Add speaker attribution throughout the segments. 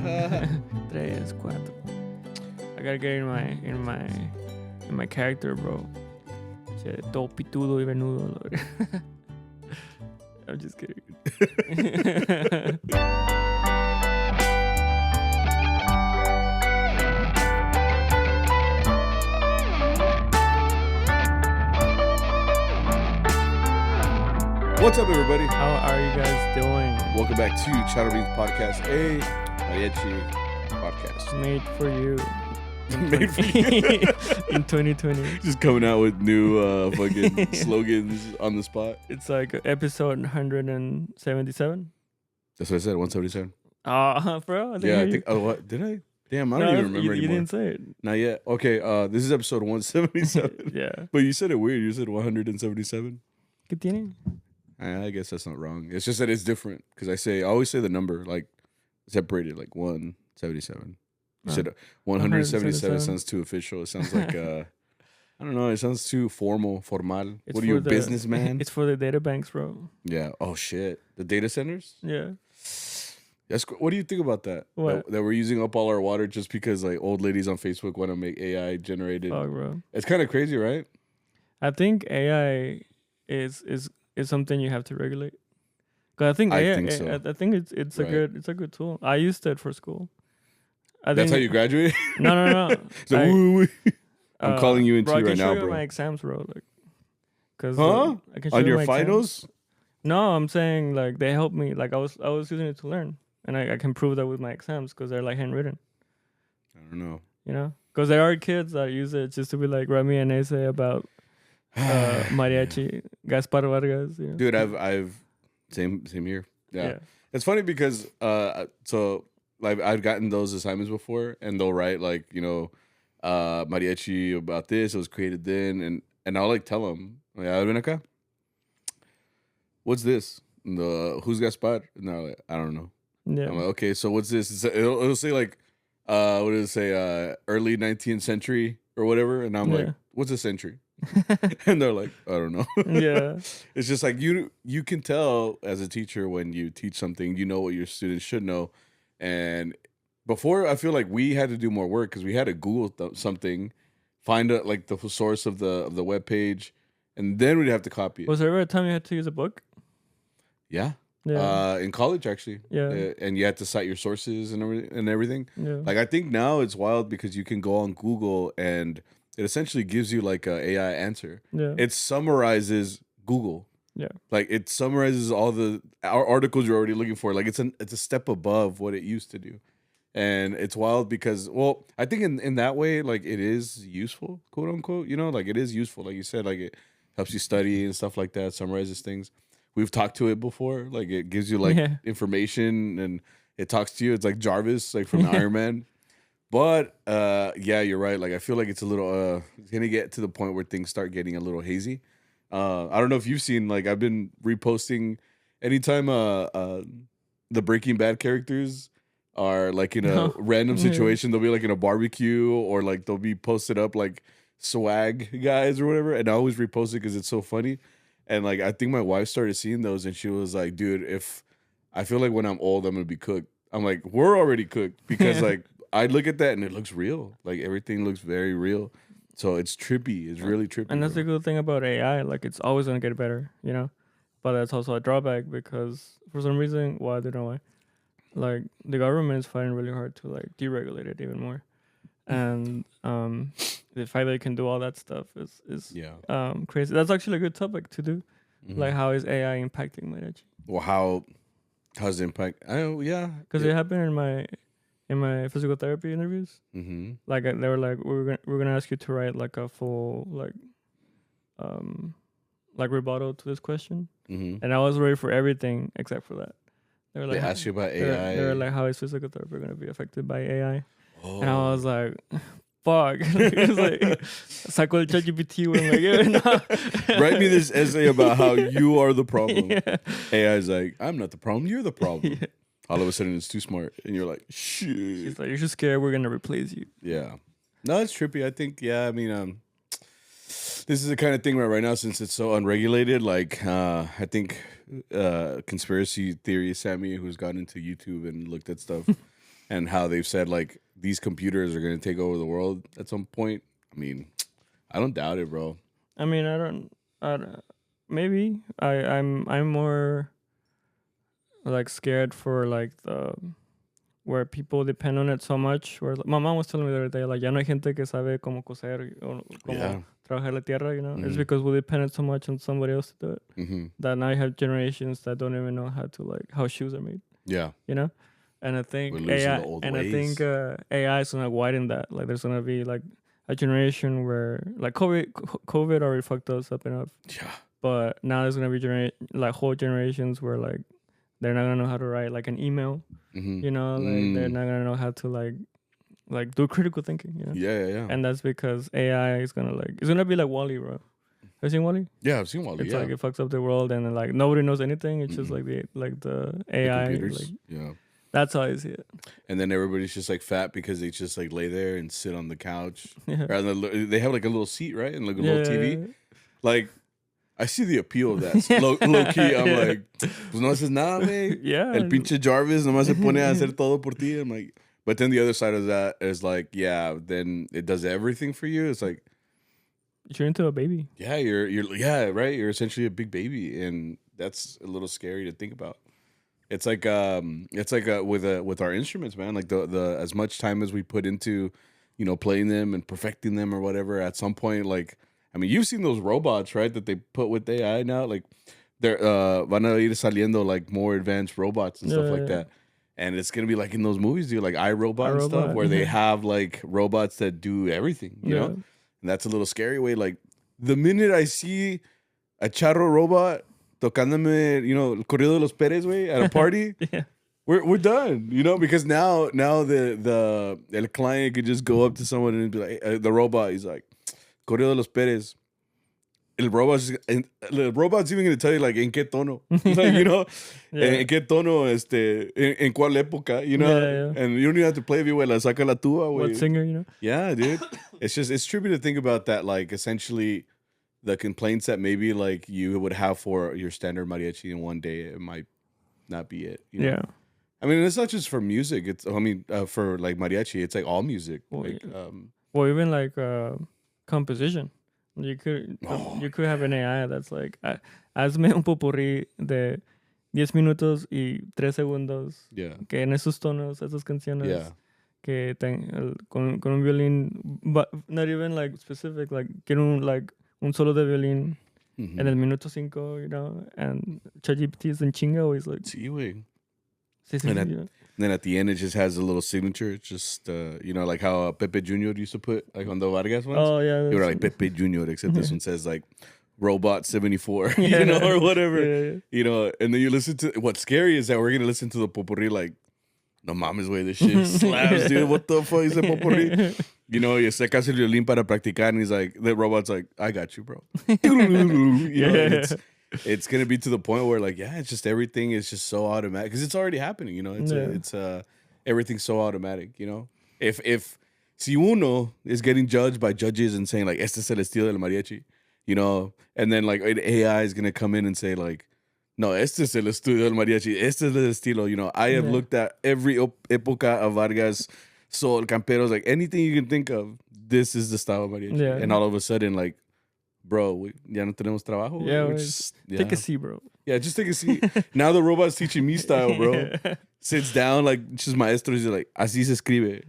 Speaker 1: Tres, cuatro. I gotta get in my character, bro. Todo pitudo y venudo. I'm just kidding.
Speaker 2: What's up, everybody?
Speaker 1: How are you guys doing?
Speaker 2: Welcome back to CharroBeans podcast, a Mariachi podcast.
Speaker 1: Made for you.
Speaker 2: Made for you.
Speaker 1: In 2020.
Speaker 2: Just coming out with new fucking slogans on the spot.
Speaker 1: It's like episode 177.
Speaker 2: That's what I said, 177.
Speaker 1: Bro.
Speaker 2: I think. Oh, what? Did I? Damn, I don't even remember
Speaker 1: you
Speaker 2: anymore.
Speaker 1: didn't say it.
Speaker 2: Not yet. Okay, this is episode 177.
Speaker 1: Yeah.
Speaker 2: But you said it weird. You said 177.
Speaker 1: ¿Qué tiene?
Speaker 2: I guess that's not wrong. It's just that it's different because I always say the number like separated, like 177. You said 177 sounds too official. It sounds like I don't know. It sounds too formal. What are you, a businessman?
Speaker 1: It's for the data banks, bro.
Speaker 2: Yeah. Oh shit. The data centers.
Speaker 1: Yeah.
Speaker 2: What do you think about that?
Speaker 1: What?
Speaker 2: That we're using up all our water just because like old ladies on Facebook want to make AI generated.
Speaker 1: Fuck, bro.
Speaker 2: It's kind of crazy, right?
Speaker 1: I think AI is something you have to regulate. Cause I think
Speaker 2: so.
Speaker 1: I think it's a good tool. I used it for school.
Speaker 2: That's how you graduated?
Speaker 1: No.
Speaker 2: So, I'm calling you into
Speaker 1: bro,
Speaker 2: right now, bro.
Speaker 1: I can show you my exams, bro. Like, cause
Speaker 2: I can show on your finals?
Speaker 1: No, I'm saying like they helped me. Like I was using it to learn, and I can prove that with my exams because they're like handwritten.
Speaker 2: I don't know.
Speaker 1: You know, because there are kids that use it just to be like, write me an essay about Mariachi, Gaspar Vargas. You know?
Speaker 2: Dude, I've same here. Yeah. It's funny because so like I've gotten those assignments before, and they'll write like, you know, Mariachi about this. It was created then, and I'll like tell them, ven acá. What's this? Who's Gaspar? And they're like, I don't know.
Speaker 1: Yeah.
Speaker 2: I'm like, okay, so what's this? It'll say like, what does it say? Early 19th century or whatever, and I'm like, what's a century? And they're like, I don't know.
Speaker 1: Yeah.
Speaker 2: It's just like you can tell as a teacher when you teach something, you know what your students should know. And before, I feel like we had to do more work because we had to Google something, find like the source of the web page, and then we'd have to copy it.
Speaker 1: Was there ever a time you had to use a book?
Speaker 2: Yeah.
Speaker 1: Yeah.
Speaker 2: In college, actually.
Speaker 1: Yeah.
Speaker 2: And you had to cite your sources and everything.
Speaker 1: Yeah.
Speaker 2: Like, I think now it's wild because you can go on Google and it essentially gives you like a AI answer.
Speaker 1: Yeah.
Speaker 2: It summarizes Google.
Speaker 1: Yeah.
Speaker 2: Like it summarizes all the articles you're already looking for. Like it's a step above what it used to do. And it's wild because, well, I think in that way, like it is useful, quote unquote, you know, like it is useful. Like you said, like it helps you study and stuff like that, summarizes things. We've talked to it before. Like it gives you like information and it talks to you. It's like Jarvis, like from Iron Man. But yeah, you're right. Like I feel like it's a little it's gonna get to the point where things start getting a little hazy. I don't know if you've seen, like I've been reposting anytime the Breaking Bad characters are like in a random situation, they'll be like in a barbecue or like they'll be posted up like swag guys or whatever, and I always repost it because it's so funny. And like I think my wife started seeing those and she was like, dude, if I feel like when I'm old I'm gonna be cooked. I'm like, we're already cooked because like I look at that and it looks real. Like everything looks very real. So it's trippy. It's really trippy.
Speaker 1: And that's the good thing about AI. Like it's always gonna get better, you know. But that's also a drawback because for some reason, well, I don't know why. Like the government is fighting really hard to like deregulate it even more. And the fact that you can do all that stuff is crazy. That's actually a good topic to do. Mm-hmm. Like how is AI impacting Mariachi?
Speaker 2: Well, how's the impact?
Speaker 1: Because it happened in my physical therapy interviews.
Speaker 2: Mm-hmm.
Speaker 1: Like they were like, we're gonna ask you to write like a full like rebuttal to this question, and I was ready for everything except for that. They were like,
Speaker 2: they asked you about AI.
Speaker 1: They were like, how is physical therapy gonna be affected by AI? Oh. And I was like, fuck. It was like, saco el ChatGPT. Like,
Speaker 2: write me this essay about how you are the problem. Yeah. AI's like, I'm not the problem. You're the problem. Yeah. All of a sudden, it's too smart, and you're like, shit.
Speaker 1: She's like, you're just scared we're gonna replace you.
Speaker 2: Yeah. No, it's trippy. I think. Yeah. I mean, this is the kind of thing right now since it's so unregulated. Like, I think conspiracy theory Sammy, who's gone into YouTube and looked at stuff, and how they've said like these computers are going to take over the world at some point. I mean, I don't doubt it, bro.
Speaker 1: I mean, I don't. Maybe I'm more like scared for like the where people depend on it so much. Where my mom was telling me the other day, like, ya no hay gente que sabe cómo coser o
Speaker 2: Yeah.
Speaker 1: cómo trabajar la tierra. You know, it's
Speaker 2: Mhm.
Speaker 1: because we depended so much on somebody else to do it.
Speaker 2: Mm-hmm.
Speaker 1: That now you have generations that don't even know how to like how shoes are made.
Speaker 2: Yeah.
Speaker 1: You know, and I
Speaker 2: We're
Speaker 1: think
Speaker 2: losing
Speaker 1: AI
Speaker 2: the old
Speaker 1: and I
Speaker 2: ways.
Speaker 1: think AI is gonna widen that. Like, there's gonna be like a generation where like COVID already fucked us up enough.
Speaker 2: Yeah.
Speaker 1: But now there's gonna be like whole generations where like they're not gonna know how to write like an email.
Speaker 2: Mm-hmm.
Speaker 1: You know, like they're not gonna know how to like do critical thinking. You know,
Speaker 2: Yeah.
Speaker 1: and that's because AI is gonna it's gonna be like Wally, bro. Have you seen Wally?
Speaker 2: Yeah, I've seen Wally.
Speaker 1: It's
Speaker 2: Yeah.
Speaker 1: like it fucks up the world, and then, like nobody knows anything. It's just
Speaker 2: Mm-mm.
Speaker 1: like the
Speaker 2: The
Speaker 1: AI.
Speaker 2: computers.
Speaker 1: Like
Speaker 2: Yeah.
Speaker 1: that's how I see it.
Speaker 2: And then everybody's just like fat because they just like lay there and sit on the couch.
Speaker 1: Yeah.
Speaker 2: Or they have like a little seat, right? And like a
Speaker 1: Yeah.
Speaker 2: little TV. Like, I see the appeal of that. Low key, I'm like, pues no haces nada, güey.
Speaker 1: Yeah.
Speaker 2: El pinche Jarvis nomás se pone a hacer todo por ti. I'm like, but then the other side of that is like, yeah, then it does everything for you. It's like,
Speaker 1: You're into a baby.
Speaker 2: yeah, you're yeah, right. You're essentially a big baby, and that's a little scary to think about. It's like with our instruments, man. Like the as much time as we put into, playing them and perfecting them or whatever. At some point, like, I mean, you've seen those robots, right? That they put with AI now. Like, they're van a ir saliendo like more advanced robots and stuff like that. And it's gonna be like in those movies, dude, like iRobot and stuff,
Speaker 1: iRobot,
Speaker 2: where they
Speaker 1: yeah.
Speaker 2: have like robots that do everything, you know.
Speaker 1: Yeah.
Speaker 2: And that's a little scary way. Like, the minute I see a charro robot tocándome, el corrido de los Pérez, way at a party,
Speaker 1: Yeah.
Speaker 2: we're done, because now the client could just go up to someone and be like, the robot, he's like, corrido de los Pérez. The robot's even gonna tell you like en qué tono, like,
Speaker 1: Yeah.
Speaker 2: en qué tono, en cuál época,
Speaker 1: Yeah.
Speaker 2: and you don't even have to play viola, saca la tuba,
Speaker 1: What
Speaker 2: güey.
Speaker 1: singer, you know?
Speaker 2: Yeah, dude. It's trippy to think about that, like, essentially the complaints that maybe like you would have for your standard mariachi in one day, it might not be it.
Speaker 1: Yeah.
Speaker 2: I mean, it's not just for music. For like mariachi, it's like all music.
Speaker 1: Well,
Speaker 2: Like,
Speaker 1: Or even like composition. You could
Speaker 2: Oh,
Speaker 1: you could have an AI that's like, hazme un popurrí de 10 minutos y 3 segundos
Speaker 2: yeah,
Speaker 1: que en esos tonos, esas canciones
Speaker 2: yeah,
Speaker 1: que con un violín, but not even like specific, like quiero un solo de violín
Speaker 2: Mhm.
Speaker 1: en el minuto 5, and ChatGPT is in chinga always like,
Speaker 2: Sí, güey.
Speaker 1: sí,
Speaker 2: And
Speaker 1: you know?
Speaker 2: And then at the end, it just has a little signature. It's just, like how Pepe Jr. used to put like on the Vargas ones.
Speaker 1: Oh yeah,
Speaker 2: They were
Speaker 1: that's-
Speaker 2: like Pepe Jr., except this one says like Robot 74,
Speaker 1: Yeah.
Speaker 2: or whatever.
Speaker 1: Yeah.
Speaker 2: And then you listen to what's scary is that we're gonna listen to the potpourri like, no mames, way this shit slaps, dude. What the fuck is the potpourri? Y sacas el violín para practicar, and he's like, the robot's like, I got you, bro. And it's gonna be to the point where like, yeah, it's just everything is just so automatic because it's already happening. It's everything's so automatic. If si uno is getting judged by judges and saying like, este es el estilo del mariachi, and then like an AI is gonna come in and say like, no, este es el estilo del mariachi, este es el estilo. I have
Speaker 1: Yeah.
Speaker 2: looked at every época of Vargas, Sol, Camperos, like anything you can think of. This is the style of mariachi,
Speaker 1: Yeah.
Speaker 2: and all of a sudden, like, bro, ya no tenemos trabajo. güey.
Speaker 1: Yeah,
Speaker 2: We're
Speaker 1: güey.
Speaker 2: just-
Speaker 1: Take a seat, bro.
Speaker 2: yeah, just take a seat. Now the robot's teaching me style, bro. Sits down like just maestro. He's like, así se escribe.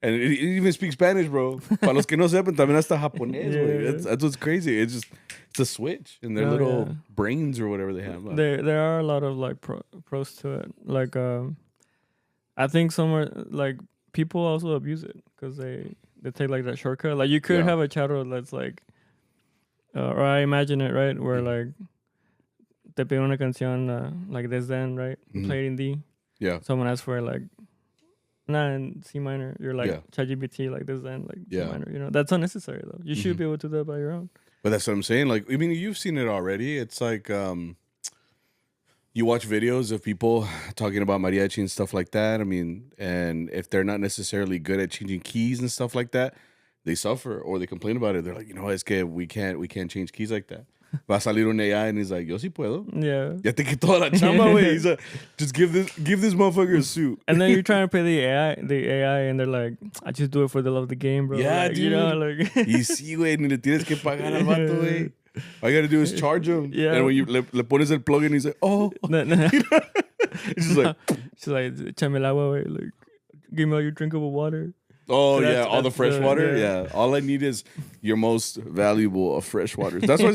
Speaker 2: And it even speaks Spanish, bro. Para los que no sepan, también hasta japonés, güey.
Speaker 1: Yeah.
Speaker 2: That's what's crazy. It's a switch in their
Speaker 1: Oh,
Speaker 2: little
Speaker 1: yeah.
Speaker 2: brains or whatever they have.
Speaker 1: There are a lot of like pros to it. Like I think somewhere like people also abuse it because they take like that shortcut. Like you could
Speaker 2: Yeah.
Speaker 1: have a charro that's like, or I imagine it right where
Speaker 2: Mhm.
Speaker 1: like te pide una canción like desden, right?
Speaker 2: Mhm.
Speaker 1: Play it in D.
Speaker 2: Yeah.
Speaker 1: Someone asks for like, nah, in C minor. You're like
Speaker 2: Yeah.
Speaker 1: ChatGPT like desden, like
Speaker 2: Yeah.
Speaker 1: C minor. That's unnecessary though. You should
Speaker 2: Mhm.
Speaker 1: be able to do that by your own.
Speaker 2: But that's what I'm saying. Like, I mean, you've seen it already. It's like you watch videos of people talking about mariachi and stuff like that. I mean, and if they're not necessarily good at changing keys and stuff like that, they suffer or they complain about it. They're like, es que we can't change keys like that. Va a salir un AI and he's like, yo sí puedo.
Speaker 1: Yeah.
Speaker 2: Ya te quitó la chamba, güey. He's like, just give this motherfucker a suit.
Speaker 1: And then you're trying to pay the AI, and they're like, I just do it for the love of the game, bro.
Speaker 2: Yeah,
Speaker 1: like,
Speaker 2: dude.
Speaker 1: You know, like.
Speaker 2: Y sí, güey, ni le tienes que pagar al vato, güey. All you gotta do is charge him.
Speaker 1: Yeah.
Speaker 2: And when you le pones el plug in, he's like, oh. He's just like,
Speaker 1: she's like, échame el agua, güey. Like, give me all your drinkable water.
Speaker 2: oh,
Speaker 1: So
Speaker 2: yeah, all the fresh water. Yeah. All I need is your most valuable of fresh waters. That's why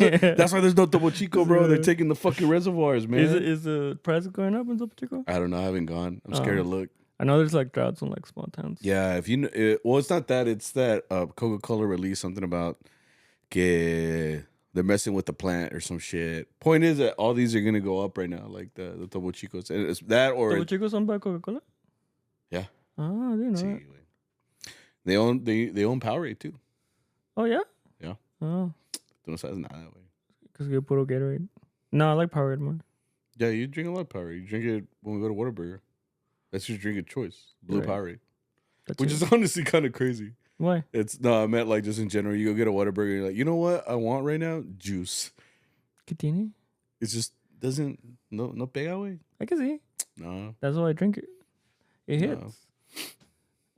Speaker 2: there's no Topo Chico, bro. They're taking the fucking reservoirs, man.
Speaker 1: Is the price going up in Topo Chico?
Speaker 2: I don't know. I haven't gone. I'm scared to look.
Speaker 1: I know there's like droughts in like small towns.
Speaker 2: Yeah, if you know, well, it's not that. It's that Coca-Cola released something about que they're messing with the plant or some shit. Point is that all these are gonna go up right now, like the Topo Chicos. And it's that or
Speaker 1: Topo Chico's owned by Coca-Cola?
Speaker 2: Yeah.
Speaker 1: Oh, I didn't know
Speaker 2: Sí,
Speaker 1: that.
Speaker 2: güey. They own Powerade too.
Speaker 1: Oh, yeah?
Speaker 2: Yeah.
Speaker 1: Oh,
Speaker 2: Tú no sabes nada, güey.
Speaker 1: because you puro Gatorade. No, I like Powerade more.
Speaker 2: Yeah, you drink a lot of Powerade. You drink it when we go to Whataburger. That's your drink of choice. Blue
Speaker 1: Right.
Speaker 2: Powerade.
Speaker 1: That's
Speaker 2: Which
Speaker 1: it.
Speaker 2: is honestly kind of crazy.
Speaker 1: Why?
Speaker 2: I meant like just in general. You go get a Whataburger and you're like, you know what I want right now? Juice.
Speaker 1: ¿Qué tiene?
Speaker 2: It just doesn't, no pega, güey.
Speaker 1: I can see.
Speaker 2: No,
Speaker 1: That's why I drink it. It hits.
Speaker 2: No.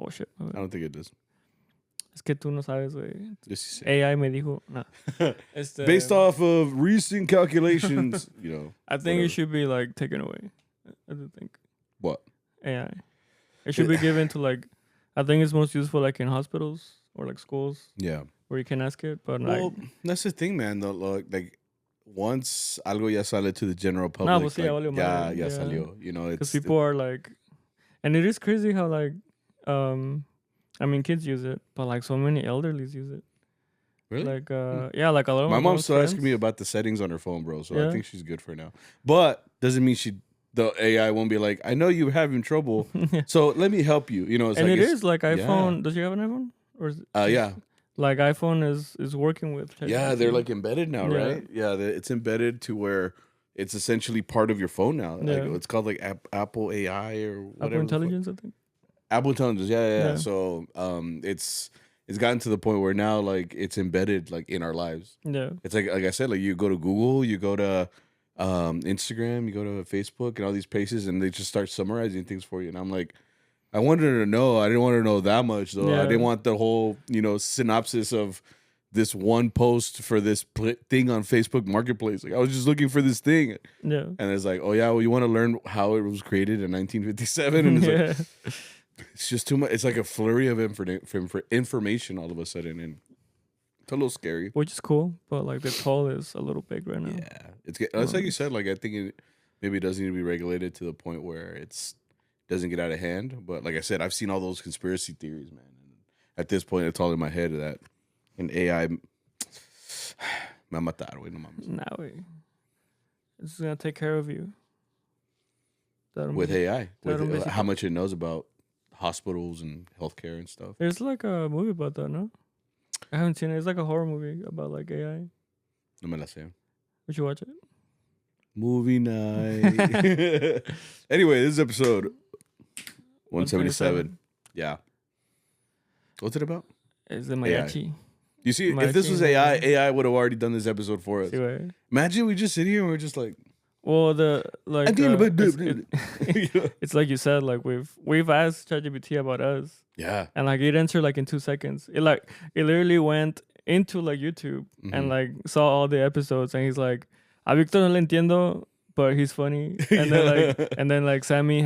Speaker 1: Oh, shit.
Speaker 2: I don't think it does.
Speaker 1: Es que tú no sabes, güey.
Speaker 2: Just you say.
Speaker 1: AI me dijo. Nah.
Speaker 2: Based off of recent calculations, you know.
Speaker 1: I think
Speaker 2: whatever.
Speaker 1: it should be like taken away. I do think.
Speaker 2: What?
Speaker 1: AI. It should be given to like, I think it's most useful like in hospitals or like schools
Speaker 2: Yeah.
Speaker 1: where you can ask it. But
Speaker 2: Well,
Speaker 1: like,
Speaker 2: that's the thing, man. Though, like once algo ya sale to the general public,
Speaker 1: Nah, pues sí, ya
Speaker 2: like,
Speaker 1: valió
Speaker 2: ya
Speaker 1: madre, yeah.
Speaker 2: salió. You know,
Speaker 1: because
Speaker 2: it's
Speaker 1: people are like, and it is crazy how like, I mean, kids use it, but like so many elderlies use it.
Speaker 2: really.
Speaker 1: Like, yeah, like a lot of
Speaker 2: My
Speaker 1: my
Speaker 2: mom's still asking
Speaker 1: friends-
Speaker 2: me about the settings on her phone, bro. So I
Speaker 1: Yeah.
Speaker 2: think she's good for now. But doesn't mean the AI won't be like, I know you're having trouble, so let me help you. You know, it's
Speaker 1: and
Speaker 2: like
Speaker 1: it is like iPhone.
Speaker 2: yeah.
Speaker 1: Does she have an iPhone? Or is it
Speaker 2: Yeah.
Speaker 1: like iPhone is working with?
Speaker 2: Yeah,
Speaker 1: ChatGPT.
Speaker 2: they're like embedded now,
Speaker 1: Yeah.
Speaker 2: right? Yeah, it's embedded to where it's essentially part of your phone now. Like,
Speaker 1: Yeah.
Speaker 2: it's called like Apple AI or whatever.
Speaker 1: Apple Intelligence, I think.
Speaker 2: Apple Intelligence, yeah.
Speaker 1: Yeah.
Speaker 2: So it's gotten to the point where now like it's embedded like in our lives.
Speaker 1: Yeah.
Speaker 2: It's like I said, like you go to Google, you go to Instagram, you go to Facebook and all these places, and they just start summarizing things for you. And I'm like, I wanted to know. I didn't want to know that much though.
Speaker 1: Yeah.
Speaker 2: I didn't want the whole synopsis of this one post for this thing on Facebook Marketplace. Like I was just looking for this thing,
Speaker 1: Yeah.
Speaker 2: and it's like, oh yeah, well you want to learn how it was created in 1957, and it's like
Speaker 1: Yeah.
Speaker 2: it's just too much. It's like a flurry of information all of a sudden, and it's a little scary.
Speaker 1: Which is cool, but like the toll is a little big right now.
Speaker 2: Yeah, it's like you said. Like I think maybe it does need to be regulated to the point where doesn't get out of hand. But like I said, I've seen all those conspiracy theories, man. And at this point, it's all in my head that an AI me va a matar, güey, no mames.
Speaker 1: Nah, wait. It's gonna take care of you.
Speaker 2: With AI,
Speaker 1: Claro,
Speaker 2: with
Speaker 1: Mexico.
Speaker 2: how much it knows about hospitals and healthcare and stuff.
Speaker 1: There's like a movie about that, no? I haven't seen it. It's like a horror movie about like AI.
Speaker 2: No me la sé.
Speaker 1: We should watch it.
Speaker 2: Movie night. Anyway, this is episode 177. Yeah. What's it about?
Speaker 1: It's the Mariachi.
Speaker 2: You see, if this was
Speaker 1: Mariachi.
Speaker 2: AI would have already done this episode for us.
Speaker 1: See what?
Speaker 2: Imagine we just sit here and we're just like,
Speaker 1: Well,
Speaker 2: I think about
Speaker 1: it's like you said, like we've asked ChatGPT about us,
Speaker 2: yeah.
Speaker 1: and like it answered like in 2 seconds. It literally went into like YouTube and like saw all the episodes, and he's like, "A Victor no le entiendo, but he's funny." And then like Sammy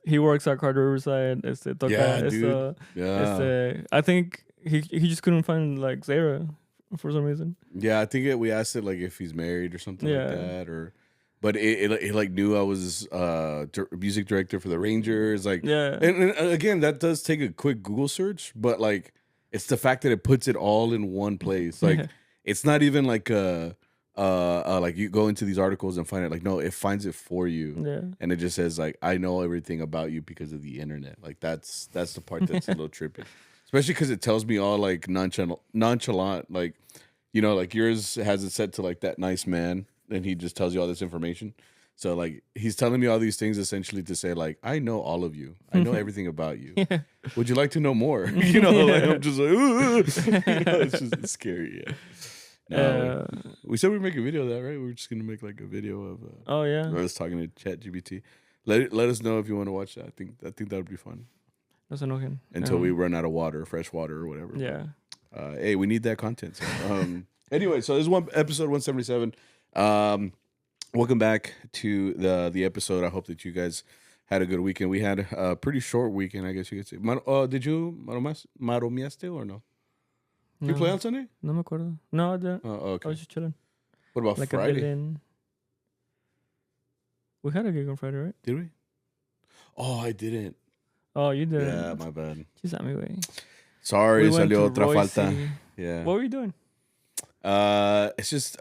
Speaker 1: he works at Carter Riverside. Toca,
Speaker 2: Yeah, dude. Yeah.
Speaker 1: I think he just couldn't find like Zara for some reason.
Speaker 2: Yeah, I think we asked it like if he's married or something
Speaker 1: Yeah.
Speaker 2: like that, but it like knew I was music director for the Rangers, like
Speaker 1: Yeah.
Speaker 2: and again that does take a quick Google search, but like it's the fact that it puts it all in one place. Like
Speaker 1: Yeah.
Speaker 2: it's not even like like you go into these articles and find it. Like no, it finds it for you,
Speaker 1: Yeah.
Speaker 2: and it just says like I know everything about you because of the internet. Like that's the part that's a little trippy, especially because it tells me all like nonchalant, like like yours has it set to like that nice man, and he just tells you all this information. So like he's telling me all these things essentially to say like I know all of you, I know everything about you.
Speaker 1: Yeah.
Speaker 2: Would you like to know more? Like I'm just like, ooh. It's just scary. Yeah. No,
Speaker 1: Uh,
Speaker 2: we said we'd make a video of that, right? We are just gonna make like a video of
Speaker 1: oh yeah,
Speaker 2: us talking to ChatGPT. Let us know if you want to watch that. I think that would be fun.
Speaker 1: no se enojen.
Speaker 2: Until we run out of water, fresh water or whatever.
Speaker 1: Yeah.
Speaker 2: But, hey, we need that content. So, anyway, so this is episode 177. Welcome back to the episode. I hope that you guys had a good weekend. We had a pretty short weekend, I guess you could say. Did you maromeaste or no? Did you play on Sunday?
Speaker 1: No me acuerdo. No, I didn't.
Speaker 2: Oh, okay.
Speaker 1: I was just chilling.
Speaker 2: What about
Speaker 1: Like
Speaker 2: Friday?
Speaker 1: We had a gig on Friday, right?
Speaker 2: Did we? Oh, I didn't.
Speaker 1: Oh, you did.
Speaker 2: Yeah, my bad.
Speaker 1: She's at me, way.
Speaker 2: Sorry,
Speaker 1: We went
Speaker 2: salió
Speaker 1: to
Speaker 2: otra
Speaker 1: Royce
Speaker 2: falta.
Speaker 1: City.
Speaker 2: Yeah.
Speaker 1: What were you doing?
Speaker 2: It's just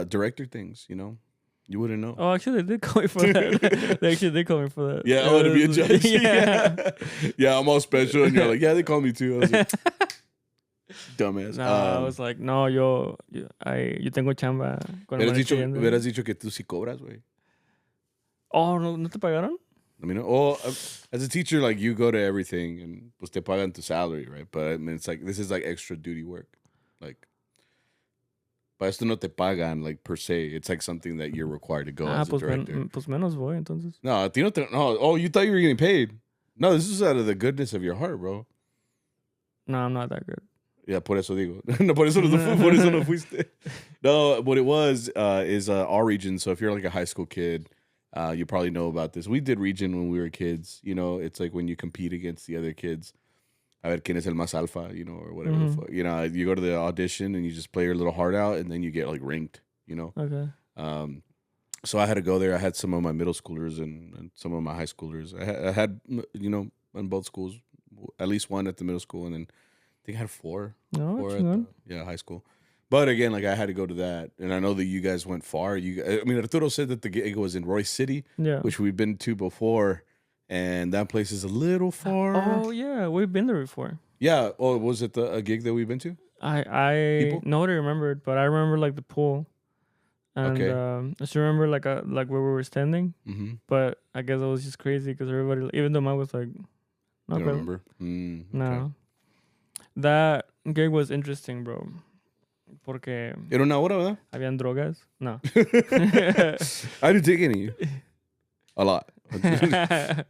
Speaker 2: director things, you know. You wouldn't know.
Speaker 1: Oh, actually, they did call me for that. They actually did call me for that.
Speaker 2: Yeah, I want to be a judge.
Speaker 1: Yeah.
Speaker 2: Yeah, I'm all special, and you're like, yeah, they call me too. I was like, dumbass.
Speaker 1: No, I was like, no, yo tengo chamba. Con el
Speaker 2: hubieras dicho que tú sí cobras, güey.
Speaker 1: Oh, ¿no te pagaron?
Speaker 2: I mean, as a teacher, like you go to everything, and pues te pagan tu salary, right? But I mean, it's like this is like extra duty work, like. Para esto no te pagan, like, per se. It's like something that you're required to go as a director.
Speaker 1: Pues menos voy, entonces.
Speaker 2: No, a ti no te... No. Oh, you thought you were getting paid. No, this is out of the goodness of your heart, bro.
Speaker 1: No, I'm not that good.
Speaker 2: Yeah, por eso digo. No, por eso no fuiste. No, what it was is our region. So if you're like a high school kid, you probably know about this. We did region when we were kids. You know, it's like when you compete against the other kids. A ver quién es el más alfa, you know, or whatever. The fuck. You know, you go to the audition and you just play your little heart out, and then you get like ranked, you know.
Speaker 1: Okay.
Speaker 2: So I had to go there. I had some of my middle schoolers and some of my high schoolers. I had, you know, in both schools, at least one at the middle school, and then I think I had four at high school. But again, like I had to go to that, and I know that you guys went far. I mean, Arturo said that the gig was in Royce City, which we've been to before. And that place is a little far.
Speaker 1: Oh yeah, we've been there before.
Speaker 2: Yeah. Oh, was it a gig that we've been to?
Speaker 1: I nobody remembered, but I remember like the pool, and I still remember like where we were standing. Mm-hmm. But I guess it was just crazy because everybody, even though mine was like,
Speaker 2: not I remember.
Speaker 1: No,
Speaker 2: okay.
Speaker 1: That gig was interesting, bro. Porque
Speaker 2: era una hora, ¿verdad?
Speaker 1: Habían drogas. No.
Speaker 2: I didn't take any. A lot. Un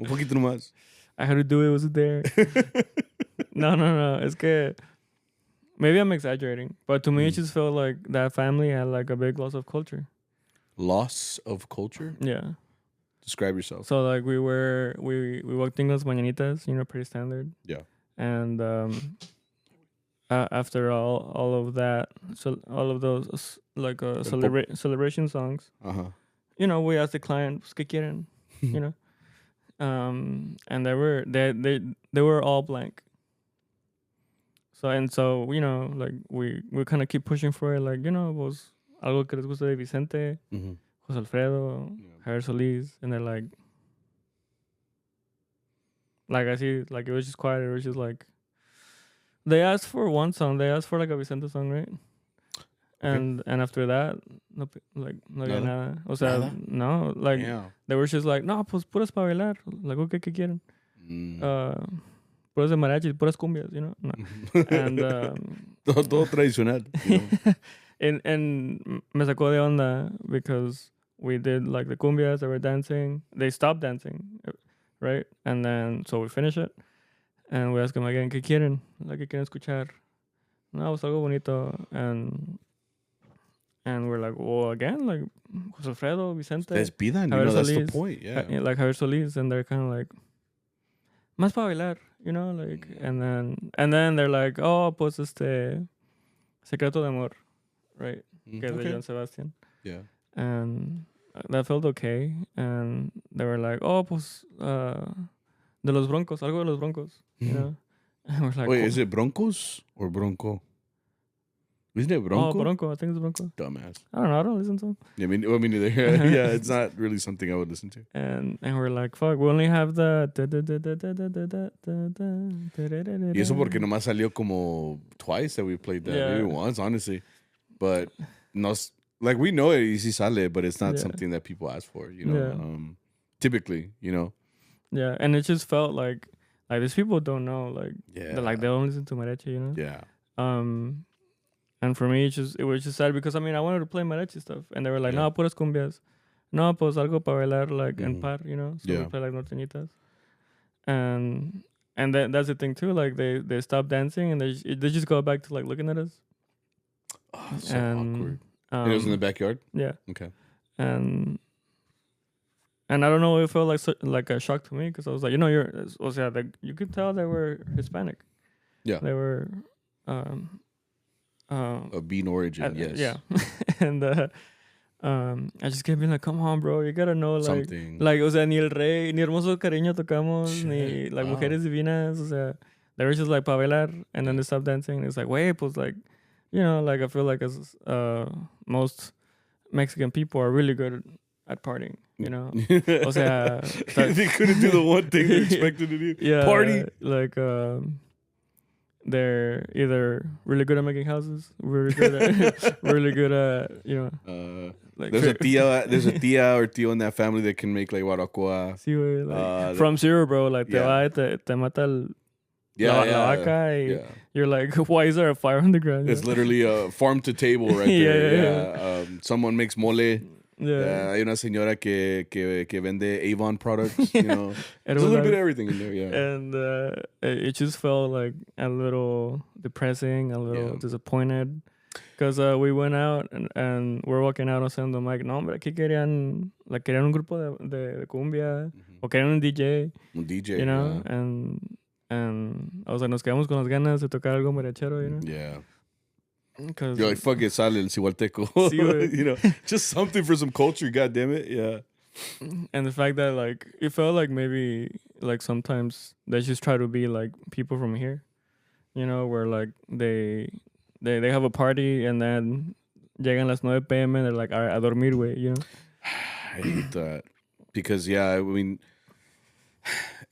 Speaker 2: poquito nomás.
Speaker 1: I had to do it. Was it there? No. Es que maybe I'm exaggerating, but to me it just felt like that family had like a big loss of culture.
Speaker 2: Loss of culture?
Speaker 1: Yeah.
Speaker 2: Describe yourself.
Speaker 1: So like we walked in las mañanitas, you know, pretty standard.
Speaker 2: Yeah.
Speaker 1: And after all of that, so all of those like celebration songs. You know, we asked the client, ¿qué quieren? You know, and they were all blank. So you know, like we kind of keep pushing for it, like, you know, was algo que les gusta de Vicente, José Alfredo, Javier Solís, and they're like I see, like it was just quiet. It was just like they asked for one song. They asked for like a Vicente song, right? And after that, no nada. O sea, nada? No, like they were just like, no, pues puras para bailar. Like, okay, ¿qué quieren? Puras de mariachi, puras cumbias, you know. No. And
Speaker 2: todo tradicional. You know?
Speaker 1: and me sacó de onda because we did like the cumbias. They were dancing. They stopped dancing, right? And then so we finish it, and we ask them again, ¿qué quieren? Like, ¿qué quieren escuchar? No, pues algo bonito. And we're like, well, again, like José Alfredo, Vicente.
Speaker 2: Despidan, you know, that's the point, yeah.
Speaker 1: Like Javier Solís, and they're kind of like, más para bailar, you know, like, and then they're like, oh, pues Secreto de Amor, right? Que es de Joan Sebastian.
Speaker 2: Yeah.
Speaker 1: And that felt okay, and they were like, oh, pues de los Broncos, algo de los Broncos, you know? And we're like,
Speaker 2: wait, is it Broncos or Bronco? Isn't it Bronco?
Speaker 1: Oh, Bronco. I think it's Bronco.
Speaker 2: Dumbass.
Speaker 1: I don't know. I don't listen to them.
Speaker 2: Yeah, me neither. Yeah, it's not really something I would listen to.
Speaker 1: And we're like, fuck, we only have the...
Speaker 2: Y eso porque nomás salió como twice that we played that. Maybe once, honestly. But no, like we know it easy sale, but it's not something that people ask for, you know. Yeah. Typically, you know.
Speaker 1: Yeah, and it just felt like these people don't know, like, they don't listen to mariachi, you know.
Speaker 2: Yeah.
Speaker 1: And for me, it was just sad because I mean I wanted to play mariachi stuff, and they were like,
Speaker 2: Yeah.
Speaker 1: no, puras cumbias. No, pues algo para bailar like en
Speaker 2: Mhm.
Speaker 1: par, you know. So we
Speaker 2: Yeah.
Speaker 1: play like norteñitas, and that's the thing too. Like they stop dancing and they just go back to like looking at us,
Speaker 2: Oh, so
Speaker 1: and
Speaker 2: awkward. And it was in the
Speaker 1: um
Speaker 2: backyard?
Speaker 1: yeah,
Speaker 2: Okay.
Speaker 1: and I don't know, it felt like like a shock to me because I was like, you know, you could tell they were Hispanic.
Speaker 2: Yeah.
Speaker 1: They were, um,
Speaker 2: Of bean origin, yes.
Speaker 1: yeah, and I just kept being like, come on, bro, you gotta know,
Speaker 2: Something.
Speaker 1: o sea, ni el rey, ni hermoso cariño tocamos, ni
Speaker 2: Shit.
Speaker 1: like
Speaker 2: Wow.
Speaker 1: mujeres divinas, o sea, they were just like pa bailar, and then they stopped dancing. And it's like, wait, pues like, you know, like I feel like as most Mexican people are really good at partying, you know. O sea,
Speaker 2: they couldn't do the one thing they're expected to do.
Speaker 1: yeah,
Speaker 2: Party.
Speaker 1: like they're either really good at making houses, really good at, really good at, you know, like
Speaker 2: There's a tia or tío in that family that can make like barbacoa.
Speaker 1: sí, güey, like, from zero, bro. Like te
Speaker 2: yeah.
Speaker 1: va y te mata
Speaker 2: Yeah,
Speaker 1: la vaca, y
Speaker 2: yeah.
Speaker 1: you're like, why is there a fire on the ground?
Speaker 2: It's
Speaker 1: you know?
Speaker 2: literally a farm to table right there. Yeah. Someone makes mole.
Speaker 1: Yeah.
Speaker 2: Hay una señora que vende Avon products. You know, there's a little bit of everything in there. Yeah.
Speaker 1: And it just felt like a little depressing, a little disappointed. Because we went out and we're walking out haciendo like, no, hombre, aquí querían un grupo de cumbia, o querían un DJ.
Speaker 2: Un DJ,
Speaker 1: you know,
Speaker 2: yeah.
Speaker 1: and I was like, nos quedamos con las ganas de tocar algo mariachero, you know?
Speaker 2: Yeah.
Speaker 1: Because
Speaker 2: You're like, fuck it, sale el cihualteco.
Speaker 1: Sí,
Speaker 2: you know, just something for some culture, god damn it. Yeah.
Speaker 1: And the fact that like it felt like maybe like sometimes they just try to be like people from here, you know, where like they have a party and then llegan las 9 p.m. and they're like, all right, a dormir, güey, you know?
Speaker 2: I hate that. Because, yeah, I mean,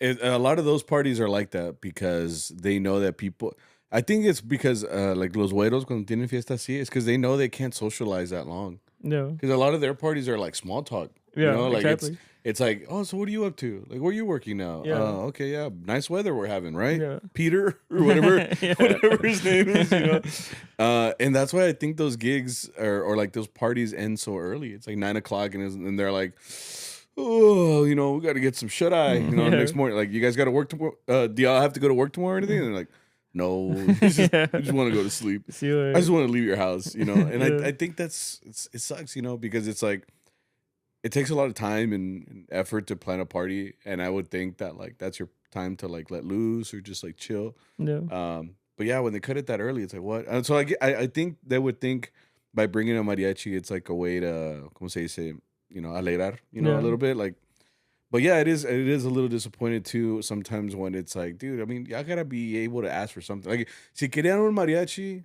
Speaker 2: a lot of those parties are like that because they know that people... I think it's because, like, los güeros, cuando tienen fiesta así, it's because they know they can't socialize that long.
Speaker 1: Yeah.
Speaker 2: Because a lot of their parties are, like, small talk.
Speaker 1: Yeah,
Speaker 2: you know? Like,
Speaker 1: exactly.
Speaker 2: it's like, oh, so what are you up to? Like, where are you working now?
Speaker 1: Yeah.
Speaker 2: Okay, yeah, nice weather we're having, right?
Speaker 1: Yeah.
Speaker 2: Peter or whatever, whatever his name is, you know. And that's why I think those gigs or like those parties end so early. It's like 9 o'clock, and they're like, oh, you know, we got to get some shut eye, you know, next morning. Like, you guys got to work tomorrow. Do y'all have to go to work tomorrow or anything? And they're like, no, we just want to go to sleep. I just want to leave your house, you know. And I think it sucks, you know, because it's like, it takes a lot of time and effort to plan a party, and I would think that like that's your time to like let loose or just like chill.
Speaker 1: Yeah.
Speaker 2: But yeah, when they cut it that early, it's like what? And so I think they would think by bringing a mariachi, it's like a way to como se dice, you know, alegrar, you know, a little bit like. But yeah, it is a little disappointed too sometimes when it's like, dude, I mean, y'all gotta be able to ask for something. Like, si querían un mariachi,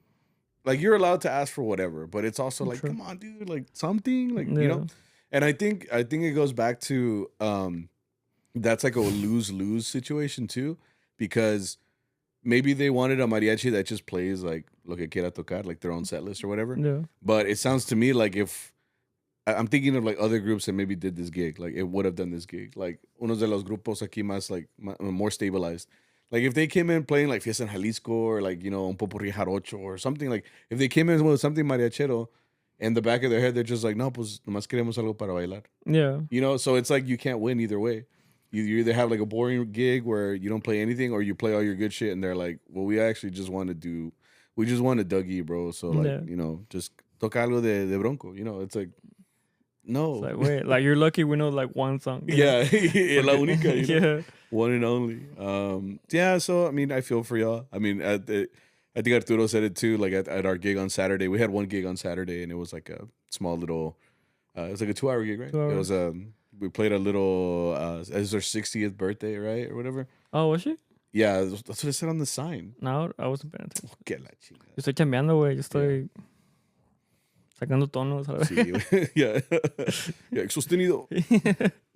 Speaker 2: like you're allowed to ask for whatever, but it's also like, come on, dude, like something, like you know. And I think it goes back to that's like a lose-lose situation too, because maybe they wanted a mariachi that just plays like lo que quiera tocar, like their own set list or whatever.
Speaker 1: Yeah.
Speaker 2: But it sounds to me like if I'm thinking of like other groups that maybe did this gig, like it would have done this gig, like unos de los grupos aquí más like more stabilized. Like if they came in playing like Fiesta en Jalisco or like, you know, un popurrí jarocho or something, like if they came in with something mariachero, in the back of their head, they're just like, no, pues nomás queremos algo para bailar.
Speaker 1: Yeah.
Speaker 2: You know, so it's like you can't win either way. You either have like a boring gig where you don't play anything, or you play all your good shit, and they're like, well, we actually just want to Dougie, bro. So like, you know, just toca algo de Bronco. You know, it's like, no.
Speaker 1: It's like, wait, like you're lucky we know like one song.
Speaker 2: Yeah, la única, you know?
Speaker 1: Yeah.
Speaker 2: One and only. Yeah, so I mean, I feel for y'all. I mean, I think Arturo said it too. Like at our gig on Saturday, we had one gig on Saturday, and it was like a small little. It was like a 2-hour gig, right?
Speaker 1: 2 hours.
Speaker 2: It was we played a little. It was her 60th birthday, right, or whatever.
Speaker 1: Oh, was she?
Speaker 2: Yeah, that's what it said on the sign.
Speaker 1: No, I wasn't paying attention.
Speaker 2: Que la chingada.
Speaker 1: Yo estoy chambeando, güey. Yo estoy sacando tonos.
Speaker 2: Sí, yeah, yeah, sostenido,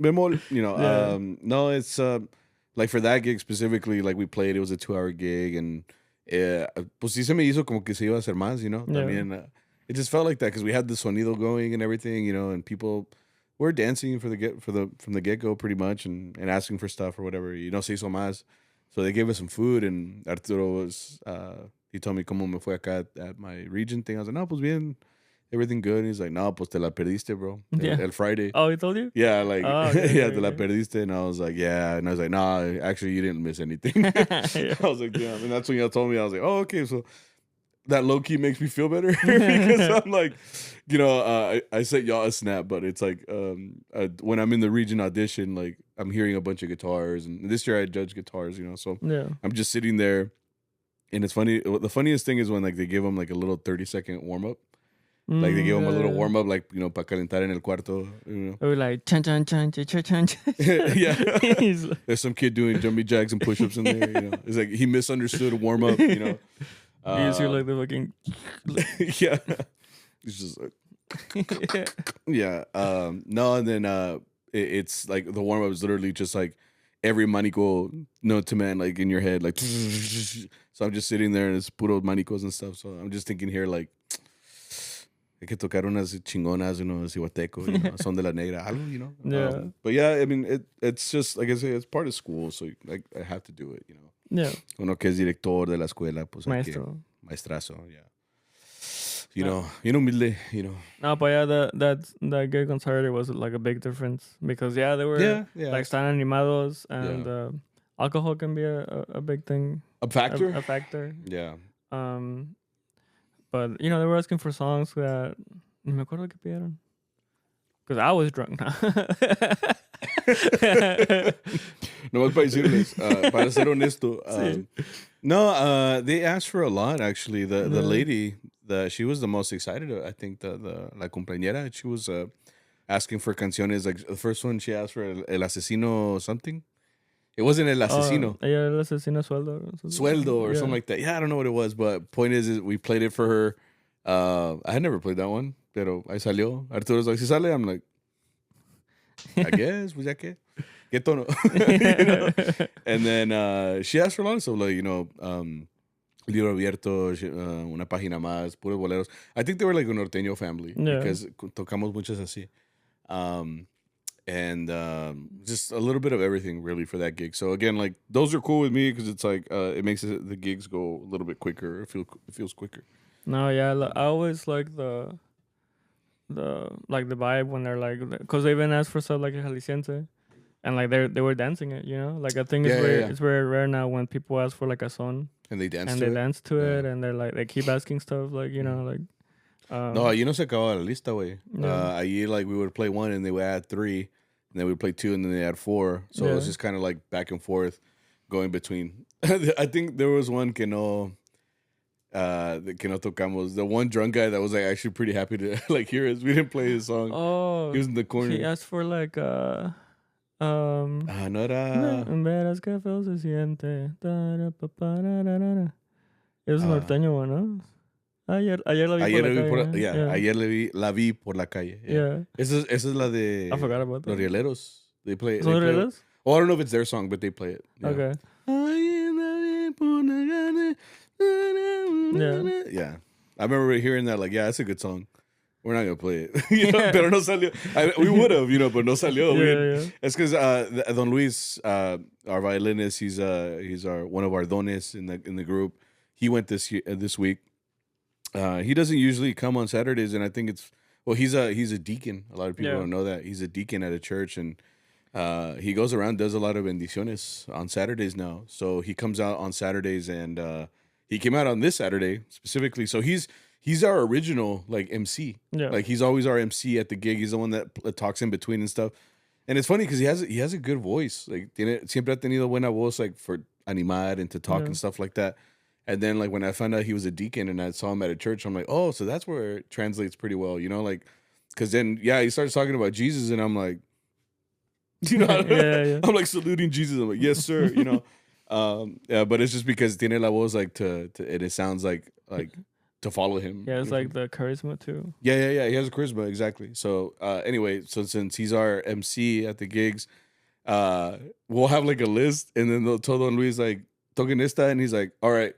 Speaker 2: bemol. You know, no, it's like for that gig specifically, like we played. It was a 2-hour gig, and pues sí se me hizo como que se iba a hacer más, you know.
Speaker 1: Yeah.
Speaker 2: También, it just felt like that because we had the sonido going and everything, you know, and people were dancing from the get go pretty much, and asking for stuff or whatever, you know, se hizo más. So they gave us some food, and Arturo was he told me cómo me fue acá at my region thing. I was like, no, pues bien, everything good. And he's like, no, pues te la perdiste, bro.
Speaker 1: Yeah.
Speaker 2: El Friday.
Speaker 1: Oh, he told you?
Speaker 2: Yeah, like,
Speaker 1: Oh, okay,
Speaker 2: yeah,
Speaker 1: okay,
Speaker 2: te la
Speaker 1: okay.
Speaker 2: perdiste. And I was like, yeah. And I was like, nah, actually, you didn't miss anything.
Speaker 1: Yeah.
Speaker 2: I was like, yeah. And that's when y'all told me. I was like, oh, okay. So that low key makes me feel better because I'm like, I sent y'all a snap, but it's like when I'm in the region audition, like I'm hearing a bunch of guitars, and this year I judge guitars, so
Speaker 1: Yeah.
Speaker 2: I'm just sitting there, and it's funny. The funniest thing is when like they give them like a little 30-second warm up, like they give them a little warm up, like para calentar en el cuarto,
Speaker 1: Or like chan chan chan chan chan chan.
Speaker 2: Yeah,
Speaker 1: He's like,
Speaker 2: there's some kid doing jumping jacks and push-ups in there. It's like he misunderstood a warm up.
Speaker 1: you just hear like the fucking
Speaker 2: Yeah, it's just like yeah. No, and then it's like the warm up is literally just like every manico note to man like in your head, like so I'm just sitting there and it's puro manicos and stuff. So I'm just thinking here like hay que tocar unas chingonas, cihuateco, son de la negra, algo.
Speaker 1: Yeah.
Speaker 2: But yeah, I mean it's just like I say, it's part of school, so like I have to do it.
Speaker 1: Yeah.
Speaker 2: Uno que es director de la escuela, pues
Speaker 1: Maestro.
Speaker 2: maestrazo, yeah. Humilde,
Speaker 1: No, but yeah, that gig on Saturday was like a big difference because they were like están animados and alcohol can be a big thing,
Speaker 2: a factor.
Speaker 1: a factor.
Speaker 2: Yeah.
Speaker 1: But they were asking for songs that ni me acuerdo que pidieron because I was drunk.
Speaker 2: No más para decirles, para ser honesto.
Speaker 1: Sí.
Speaker 2: No, they asked for a lot actually. The lady, she was the most excited. I think the la compañera, she was asking for canciones. Like the first one, she asked for El Asesino something. It wasn't El Asesino.
Speaker 1: El Asesino
Speaker 2: Sueldo or something like that. Yeah, I don't know what it was, but point is we played it for her. I had never played that one, pero ahí salió. Arturo's like, si sale, I'm like, I guess, pues ya que. ¿Qué tono? And then she asked for a lot of stuff, like, Libro Abierto, Una Página Más, puros boleros. I think they were like a norteño family because tocamos muchas así. And just a little bit of everything really for that gig. So again, like those are cool with me because it's like it makes the gigs go a little bit quicker. It feels quicker.
Speaker 1: No, yeah, I always like the vibe when they're like, because they even asked for stuff like Jalisciense, and like they were dancing it, Like I think it's very rare now when people ask for like a song
Speaker 2: and they dance
Speaker 1: to it, and they're like they keep asking stuff like like.
Speaker 2: No, no se acababa la lista, güey. Allí like we would play one and they would add 3. And then we play 2 and then they add 4. So it was just kind of like back and forth going between. I think there was one que no tocamos. The one drunk guy that was like actually pretty happy to like hear us. We didn't play his song.
Speaker 1: Oh.
Speaker 2: He was in the corner.
Speaker 1: He asked for like
Speaker 2: no era.
Speaker 1: Verás que feo se siente. It was norteño one, ¿no? Ayer la vi
Speaker 2: la vi por la calle.
Speaker 1: Yeah.
Speaker 2: Esa es la de
Speaker 1: I forgot about that.
Speaker 2: Los Rieleros. They play it.
Speaker 1: Los Rieleros?
Speaker 2: Oh, I don't know if it's their song, but they play it. Yeah.
Speaker 1: Okay.
Speaker 2: Yeah. I remember hearing that, like, yeah, that's a good song. We're not gonna play it. Pero no salió. We would have, but no salió.
Speaker 1: Yeah.
Speaker 2: It's because Don Luis, our violinist, he's one of our dones in the group. He went this week. He doesn't usually come on Saturdays, and I think he's a deacon. A lot of people don't know that. He's a deacon at a church, and he goes around, does a lot of bendiciones on Saturdays now. So he comes out on Saturdays, and he came out on this Saturday specifically. So he's our original like MC.
Speaker 1: Yeah.
Speaker 2: Like he's always our MC at the gig. He's the one that talks in between and stuff. And it's funny because he has a good voice. Like siempre ha tenido buena voz, like for animar and to talk and stuff like that. And then, like, when I found out he was a deacon and I saw him at a church, I'm like, oh, so that's where it translates pretty well, like, because then, he starts talking about Jesus, and I'm like, I'm like saluting Jesus. I'm like, yes, sir, but it's just because tiene la voz, like, it sounds like to follow him.
Speaker 1: Yeah, it's like the charisma, too.
Speaker 2: Yeah, he has a charisma, exactly. So, anyway, so since he's our MC at the gigs, we'll have, like, a list, and then they'll tell Don Luis, like, toquen esta, and he's like, all right.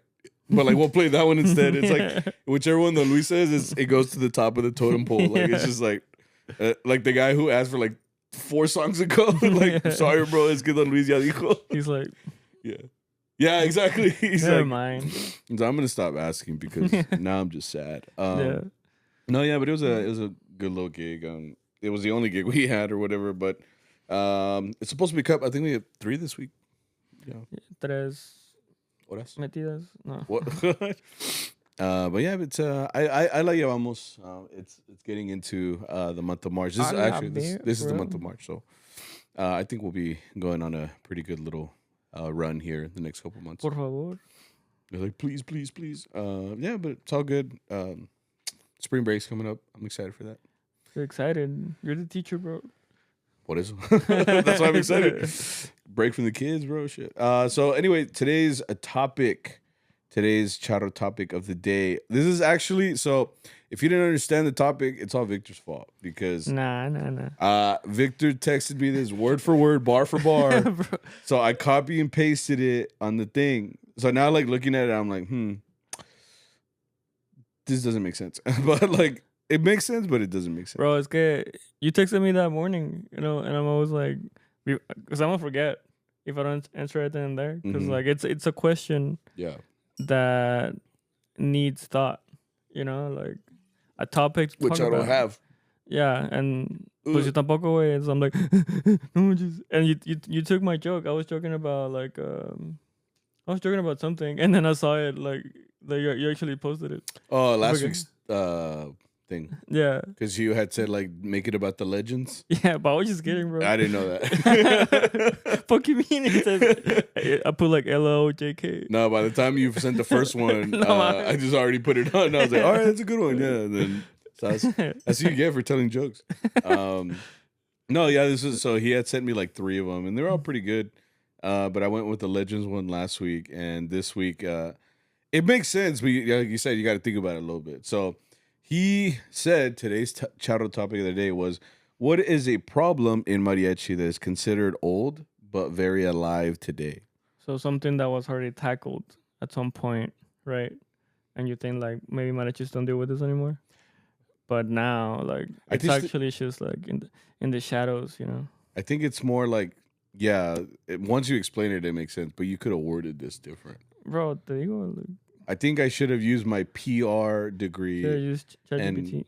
Speaker 2: But like we'll play that one instead. It's like whichever one that Luis says, it goes to the top of the totem pole. Like it's just like the guy who asked for like 4 songs ago. Like sorry, bro, es que Don Luis ya dijo.
Speaker 1: He's like,
Speaker 2: yeah. Yeah, exactly. He's
Speaker 1: Never
Speaker 2: like,
Speaker 1: mind.
Speaker 2: so I'm gonna stop asking because now I'm just sad.
Speaker 1: Yeah.
Speaker 2: No, yeah, but it was a good little gig. It was the only gig we had or whatever. But it's supposed to be cup. I think we have 3 this week. Yeah.
Speaker 1: Tres
Speaker 2: Horas.
Speaker 1: metidas. No.
Speaker 2: What? But yeah, it's I like Vamos. It's getting into the month of March. This is
Speaker 1: I
Speaker 2: actually
Speaker 1: love
Speaker 2: this
Speaker 1: it,
Speaker 2: this is the
Speaker 1: bro.
Speaker 2: month of March, so I think we'll be going on a pretty good little run here the next couple months.
Speaker 1: Por favor.
Speaker 2: They're like, please, please, please. Yeah, but it's all good. Spring break's coming up. I'm excited for that.
Speaker 1: You're excited. You're the teacher, bro.
Speaker 2: What is? That's why I'm excited. Break from the kids, bro. Shit. So anyway, today's topic. Today's charro topic of the day. This is actually so. If you didn't understand the topic, it's all Victor's fault because
Speaker 1: Nah.
Speaker 2: Victor texted me this word for word, bar for bar.
Speaker 1: Bro.
Speaker 2: So I copy and pasted it on the thing. So now, like looking at it, I'm like, this doesn't make sense. But like, it makes sense, but it doesn't make sense.
Speaker 1: Bro, it's good. You texted me that morning, and I'm always like, because I'm gonna forget if I don't answer it then and there, because like it's a question
Speaker 2: Yeah.
Speaker 1: that needs thought, like a topic to
Speaker 2: Which
Speaker 1: talk
Speaker 2: I don't
Speaker 1: about.
Speaker 2: have.
Speaker 1: Yeah, and pues yo tampoco, güey. So I'm like, no, and you took my joke. I was joking about like I was joking about something, and then I saw it like you actually posted it.
Speaker 2: Oh, last week's thing.
Speaker 1: Yeah.
Speaker 2: Because you had said like make it about the legends.
Speaker 1: Yeah, but I was just kidding, bro.
Speaker 2: I didn't know that.
Speaker 1: Fuck you mean it says I put like LOJK.
Speaker 2: No, by the time you sent the first one,
Speaker 1: No,
Speaker 2: I just already put it on. I was like, all right, that's a good one. Yeah. And then so that's what you get for telling jokes. No, yeah, this is so he had sent me like 3 of them, and they're all pretty good. But I went with the legends one last week, and this week it makes sense. But like you said, you got to think about it a little bit. So he said today's charro topic of the day was, what is a problem in mariachi that is considered old but very alive today?
Speaker 1: So something that was already tackled at some point, right? And you think like maybe mariachis don't deal with this anymore, but now like it's actually just like in the shadows,
Speaker 2: I think it's more like, yeah, once you explain it, it makes sense. But you could have worded this different,
Speaker 1: bro. There you go. Like,
Speaker 2: I think I should have used my PR degree.
Speaker 1: should have used ChatGPT.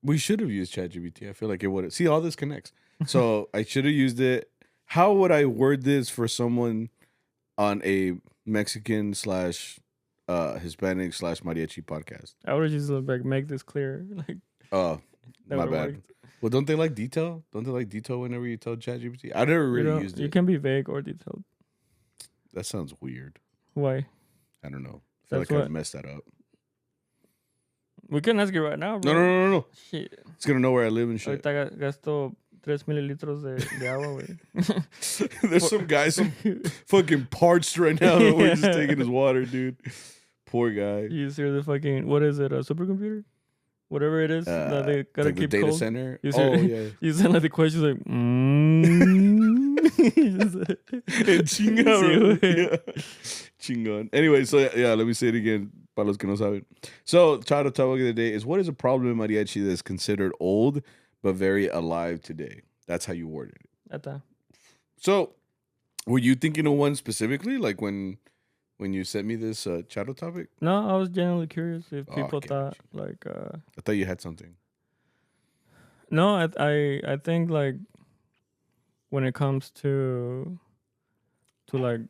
Speaker 2: We should have used ChatGPT. I feel like it would have. See, all this connects. So I should have used it. How would I word this for someone on a Mexican / Hispanic / mariachi podcast?
Speaker 1: I would just like make this clear. Like,
Speaker 2: oh, my bad.
Speaker 1: Worked.
Speaker 2: Well, don't they like detail? Don't they like detail whenever you tell ChatGPT? I never really used it.
Speaker 1: You can be vague or detailed.
Speaker 2: That sounds weird.
Speaker 1: Why?
Speaker 2: I don't know. I feel like I've messed that up.
Speaker 1: We can ask you right now, bro.
Speaker 2: No.
Speaker 1: Shit.
Speaker 2: It's gonna know where I live and shit.
Speaker 1: Ahorita gasto 3 mililitros de agua, güey.
Speaker 2: There's some guy, some fucking parched right now. Yeah. We're just taking his water, dude. Poor guy.
Speaker 1: You just hear the fucking, what is it, a supercomputer? Whatever it is that they gotta
Speaker 2: like
Speaker 1: keep
Speaker 2: the data
Speaker 1: cold.
Speaker 2: center.
Speaker 1: Yeah. You send like the questions like,
Speaker 2: Chingon. Anyway, so yeah, let me say it again. Para los que no saben. So, charro topic of the day is, what is a problem in mariachi that is considered old but very alive today? That's how you worded it. So, were you thinking of one specifically, like when you sent me this charro topic?
Speaker 1: No, I was genuinely curious if people thought like.
Speaker 2: I thought you had something.
Speaker 1: No, I think like when it comes to like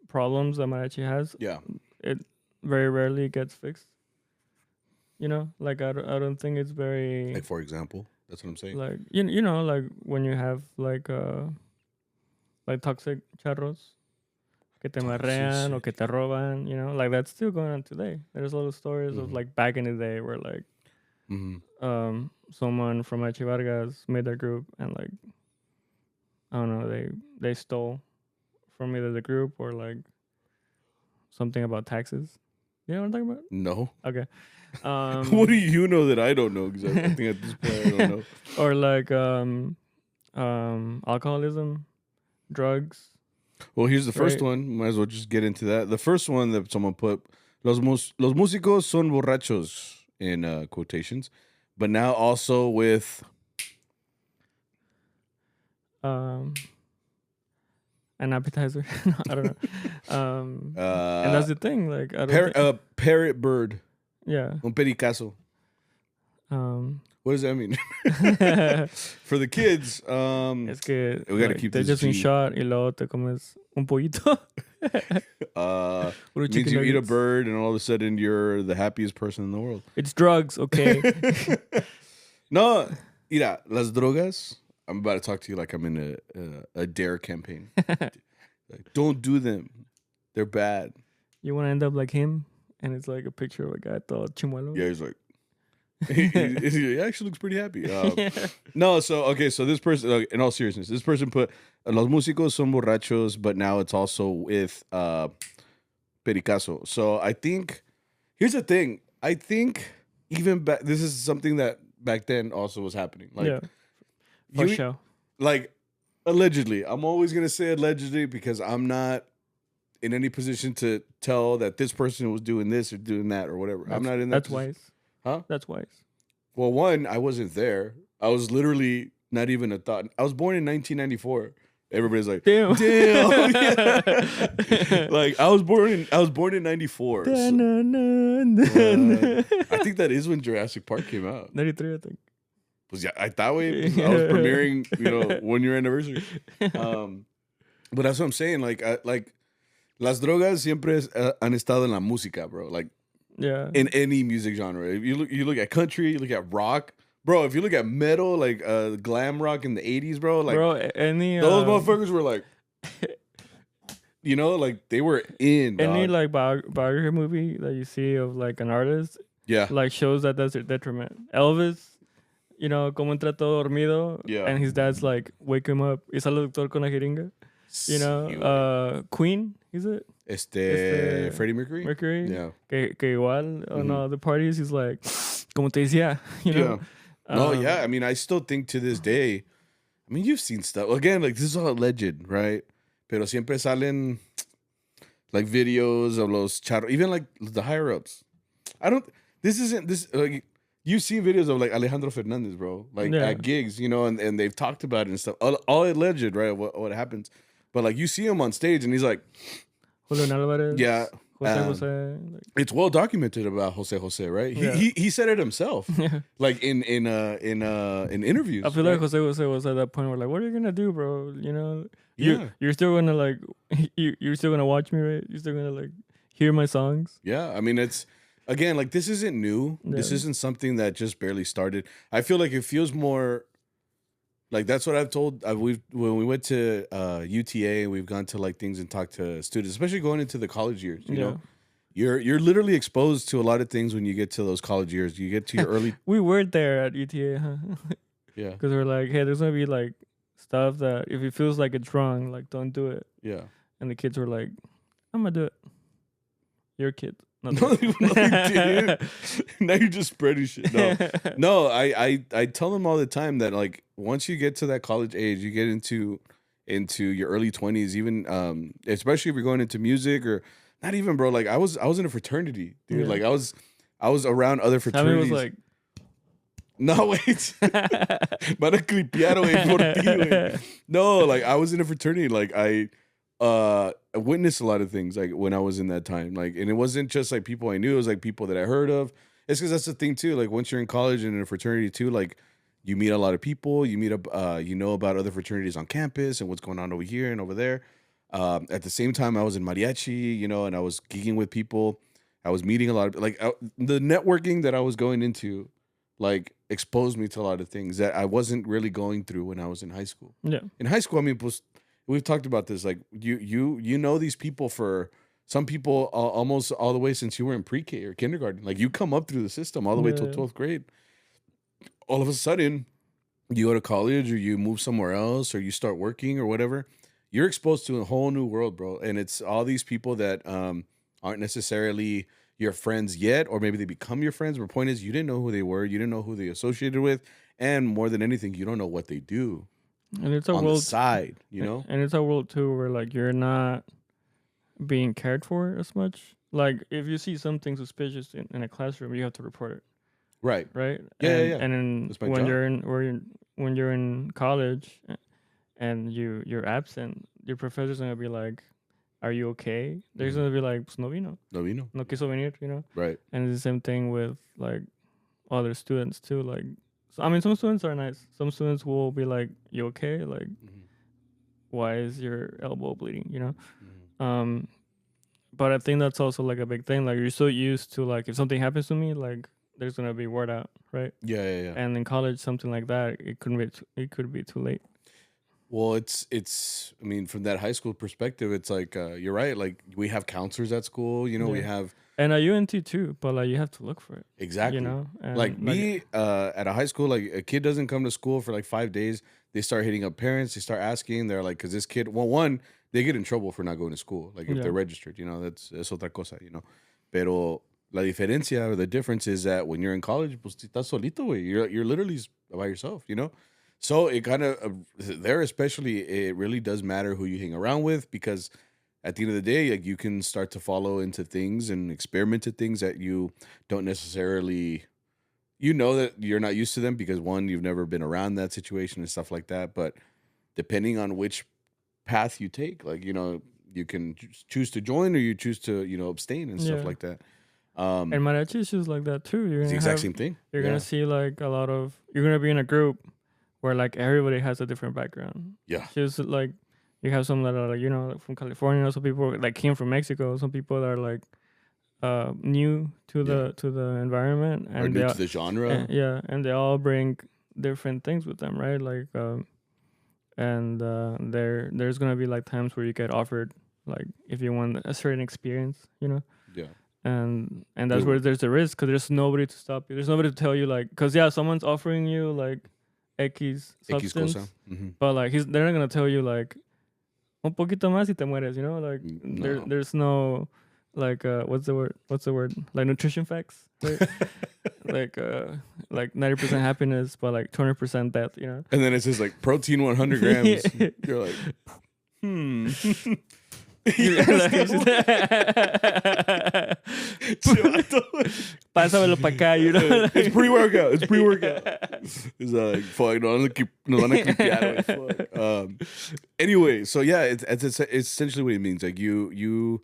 Speaker 1: problems that mariachi has,
Speaker 2: yeah,
Speaker 1: it very rarely gets fixed. Like I don't think it's very,
Speaker 2: like, for example, that's what I'm saying.
Speaker 1: Like like when you have like toxic charros que te marrean o que te roban, like that's still going on today. There's a lot of stories of like back in the day where like someone from Mariachi Vargas made their group and like I don't know, they stole from either the group or like something about taxes. You know what I'm talking about?
Speaker 2: No.
Speaker 1: Okay.
Speaker 2: What do you know that I don't know? Because I think at this point I don't know.
Speaker 1: Or like alcoholism, drugs.
Speaker 2: Well, here's the first one. Might as well just get into that. The first one that someone put, los músicos son borrachos, in quotations, but now also with
Speaker 1: an appetizer. No, I don't know. And that's the thing. Like I don't think.
Speaker 2: Parrot bird.
Speaker 1: Yeah.
Speaker 2: Un pericazo.
Speaker 1: Um.
Speaker 2: What does that mean? For the kids,
Speaker 1: Es que
Speaker 2: we gotta
Speaker 1: like,
Speaker 2: keep
Speaker 1: they're
Speaker 2: this
Speaker 1: just been
Speaker 2: G.
Speaker 1: shot y luego te comes un pollito. Little
Speaker 2: Means
Speaker 1: chicken
Speaker 2: you eat a
Speaker 1: nuggets.
Speaker 2: bird and all of a sudden you're the happiest person in the world.
Speaker 1: It's drugs, okay?
Speaker 2: No, mira, las drogas. I'm about to talk to you like I'm in a dare campaign. Like, don't do them. They're bad.
Speaker 1: You want to end up like him, and it's like a picture of a guy todo chimuelo.
Speaker 2: Yeah, he's like, he actually looks pretty happy.
Speaker 1: Yeah.
Speaker 2: No, so this person, in all seriousness, this person put los músicos son borrachos, but now it's also with pericazo. So I think here's the thing. I think even back, this is something that back then also was happening. Like,
Speaker 1: Yeah. For
Speaker 2: you,
Speaker 1: sure.
Speaker 2: like allegedly. I'm always gonna say allegedly because I'm not in any position to tell that this person was doing this or doing that or whatever. I'm not in that.
Speaker 1: That's wise.
Speaker 2: Huh?
Speaker 1: That's wise.
Speaker 2: Well, one, I wasn't there. I was literally not even a thought. I was born in 1994. Everybody's like,
Speaker 1: Damn.
Speaker 2: Yeah. Like I was born in 94. So, I think that is when Jurassic Park came out.
Speaker 1: 93, I think.
Speaker 2: Was yeah, I thought I was premiering, 1 year anniversary. But that's what I'm saying. Like las drogas siempre han estado en la música, bro. Like
Speaker 1: Yeah.
Speaker 2: in any music genre. If you look at country, you look at rock, bro. If you look at metal, like glam rock in the 80s, bro, like
Speaker 1: Bro, any
Speaker 2: those motherfuckers were like, like they were in
Speaker 1: any
Speaker 2: dog.
Speaker 1: like biography movie that you see of like an artist,
Speaker 2: Yeah,
Speaker 1: like shows that that's their detriment. Elvis, como entra todo dormido,
Speaker 2: Yeah.
Speaker 1: and his dad's like wake him up. Y sale el doctor con la jeringa. Queen, is it?
Speaker 2: Freddie Mercury.
Speaker 1: Mercury.
Speaker 2: Yeah.
Speaker 1: Que igual on all the parties he's like, como te decía,
Speaker 2: Yeah. No, yeah. I mean, I still think to this day. I mean, you've seen stuff again. Like this is all alleged, right? Pero siempre salen like videos of los charros, even like the higher ups. I don't. This isn't this. Like you've seen videos of like Alejandro Fernandez, bro, like at gigs, and they've talked about it and stuff. All alleged, right? What happens? But like you see him on stage and he's like,
Speaker 1: Julian Alvarez.
Speaker 2: yeah.
Speaker 1: Jose. Like,
Speaker 2: It's well documented about Jose, right?
Speaker 1: Yeah.
Speaker 2: He said it himself,
Speaker 1: yeah.
Speaker 2: like in interviews.
Speaker 1: I feel
Speaker 2: right?
Speaker 1: like Jose was at that point where like, what are you gonna do, bro?
Speaker 2: Yeah.
Speaker 1: You're still gonna like you're still gonna watch me, right? You're still gonna like hear my songs.
Speaker 2: Yeah, I mean it's again like this isn't new.
Speaker 1: Yeah.
Speaker 2: This isn't something that just barely started. I feel like it feels more like that's what I've told. When we went to UTA, we've gone to like things and talked to students, especially going into the college years. You know, you're literally exposed to a lot of things when you get to those college years. You get to your early.
Speaker 1: We were there at UTA, huh?
Speaker 2: Yeah,
Speaker 1: because we're like, hey, there's gonna be like stuff that if it feels like it's wrong, like don't do it.
Speaker 2: yeah.
Speaker 1: And the kids were like, I'm gonna do it. You're a kid.
Speaker 2: No, you didn't. Now you're just spreading shit. No, I tell them all the time that like once you get to that college age, you get into your early 20s, even especially if you're going into music or not even, bro. Like I was in a fraternity, dude.
Speaker 1: Yeah.
Speaker 2: Like I was around other fraternities.
Speaker 1: Sammy was like,
Speaker 2: no, wait. Para clipear, güey, por ti, güey. No, like I was in a fraternity. Like I witnessed a lot of things like when I was in that time. Like, and it wasn't just like people I knew, it was like people that I heard of. It's because that's the thing too. Like once you're in college and in a fraternity too, like you meet a lot of people, you meet up, about other fraternities on campus and what's going on over here and over there. At the same time, I was in Mariachi, and I was gigging with people. I was meeting a lot of the networking that I was going into, like exposed me to a lot of things that I wasn't really going through when I was in high school.
Speaker 1: yeah,
Speaker 2: In high school, I mean, we've talked about this. Like you know these people for some people almost all the way since you were in pre-K or kindergarten. Like you come up through the system all the way till 12th grade. All of a sudden, you go to college or you move somewhere else or you start working or whatever. You're exposed to a whole new world, bro. And it's all these people that aren't necessarily your friends yet, or maybe they become your friends. But the point is, you didn't know who they were. You didn't know who they associated with. And more than anything, you don't know what they do.
Speaker 1: and it's a
Speaker 2: on
Speaker 1: world
Speaker 2: the side,
Speaker 1: and it's a world too where like you're not being cared for as much. Like if you see something suspicious in a classroom, you have to report it,
Speaker 2: Right.
Speaker 1: right?
Speaker 2: Yeah,
Speaker 1: and,
Speaker 2: yeah.
Speaker 1: And then
Speaker 2: That's my
Speaker 1: when
Speaker 2: job.
Speaker 1: you're in college, and you're absent, your professor's gonna be like, "Are you okay?" They're
Speaker 2: Mhm.
Speaker 1: gonna be like, "Pues no vino,
Speaker 2: No vino.
Speaker 1: no quiso venir," you know.
Speaker 2: Right.
Speaker 1: And it's the same thing with like other students too. Like, so, I mean, some students are nice. Some students will be like, "You okay? Like,
Speaker 2: Mhm.
Speaker 1: why is your elbow bleeding?" You know.
Speaker 2: Mhm.
Speaker 1: Um, but I think that's also like a big thing. Like, you're so used to like if something happens to me, like there's gonna be word out, right?
Speaker 2: Yeah, yeah, yeah.
Speaker 1: And in college, something like that, it could be too late.
Speaker 2: Well, it's. I mean, from that high school perspective, it's like you're right. Like we have counselors at school. You know, we
Speaker 1: Yeah.
Speaker 2: have
Speaker 1: And at UNT too, but like you have to look for it, you
Speaker 2: exactly.
Speaker 1: know.
Speaker 2: Like
Speaker 1: And like
Speaker 2: me, at a high school, like a kid doesn't come to school for like 5 days. They start hitting up parents. They start asking. They're like, because this kid, well, one, they get in trouble for not going to school. Like if
Speaker 1: yeah,
Speaker 2: they're registered, you know, that's otra cosa, you know. Pero la diferencia or the difference is that when you're in college, pues estás solito, güey. You're literally by yourself, you know. So it kind of there especially it really does matter who you hang around with because at the end of the day, like you can start to follow into things and experiment to things that you don't necessarily you know that you're not used to them because one, you've never been around that situation and stuff like that. But depending on which path you take, like you know, you can choose to join or you choose to abstain and stuff
Speaker 1: yeah.
Speaker 2: like that.
Speaker 1: And
Speaker 2: Um,
Speaker 1: mariachi is just like that too.
Speaker 2: it's the exact same thing.
Speaker 1: You're gonna
Speaker 2: Yeah,
Speaker 1: see like a lot of you're gonna be in a group where like everybody has a different background.
Speaker 2: yeah,
Speaker 1: Just like you have some that are like like, from California. Some people like came from Mexico. Some people that are like new to
Speaker 2: yeah.
Speaker 1: the environment,
Speaker 2: Or
Speaker 1: and
Speaker 2: new to the genre.
Speaker 1: yeah, and they all bring different things with them, right? Like and there's gonna be like times where you get offered like if you want a certain experience, you know.
Speaker 2: Yeah,
Speaker 1: And that's where there's a risk because there's nobody to stop you. There's nobody to tell you like because yeah, someone's offering you like X
Speaker 2: X cosa.
Speaker 1: substance, but like they're not gonna tell you like un poquito más y te mueres, you know? Like
Speaker 2: No.
Speaker 1: there's no like what's the word? What's the word? Like nutrition facts, right? Like 90% happiness, but like 20% death, you know?
Speaker 2: And then it says like protein 100 grams. You're like, hmm.
Speaker 1: Pásamelo para acá, you know?
Speaker 2: It's pre-workout. It's pre-workout. It's like, fuck, no van a clipear, güey, fuck. Anyway, so yeah, it's essentially what it means. Like you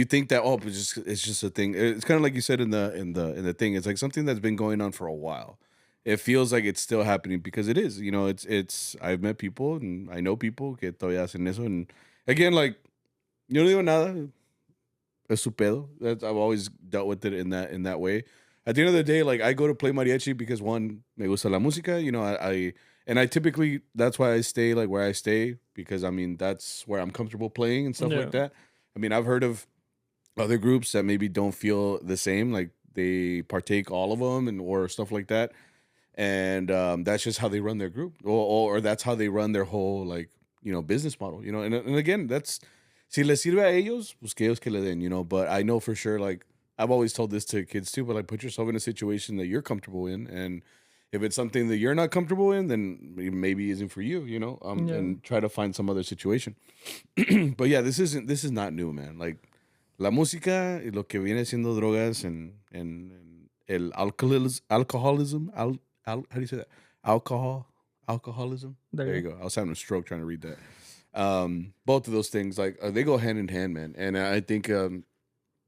Speaker 2: think that it's just a thing. It's kind of like you said in the thing. It's like something that's been going on for a while. It feels like it's still happening because it is. You know, it's. I've met people and I know people que todavía hacen eso. And again, like yo no digo nada. Es su pedo. I've always dealt with it in that way. At the end of the day, like I go to play mariachi because one, me gusta la música. You know, I typically that's why I stay like where I stay because I mean that's where I'm comfortable playing and stuff
Speaker 1: Yeah.
Speaker 2: like that. I mean, I've heard of other groups that maybe don't feel the same, like they partake all of them and or stuff like that, and that's just how they run their group, or that's how they run their whole like business model. You know, and again, that's si les sirve a ellos, pues que ellos que le den. You know, but I know for sure, like I've always told this to kids too, but like put yourself in a situation that you're comfortable in, and if it's something that you're not comfortable in, then it maybe isn't for you. You know,
Speaker 1: Yeah.
Speaker 2: and try to find some other situation. But yeah, this is not new, man. Like la música y lo que viene siendo drogas and el alcoholism, how do you say that? Alcoholism. There you go. I was having a stroke trying to read that. Both of those things, like they go hand in hand, man. And I think,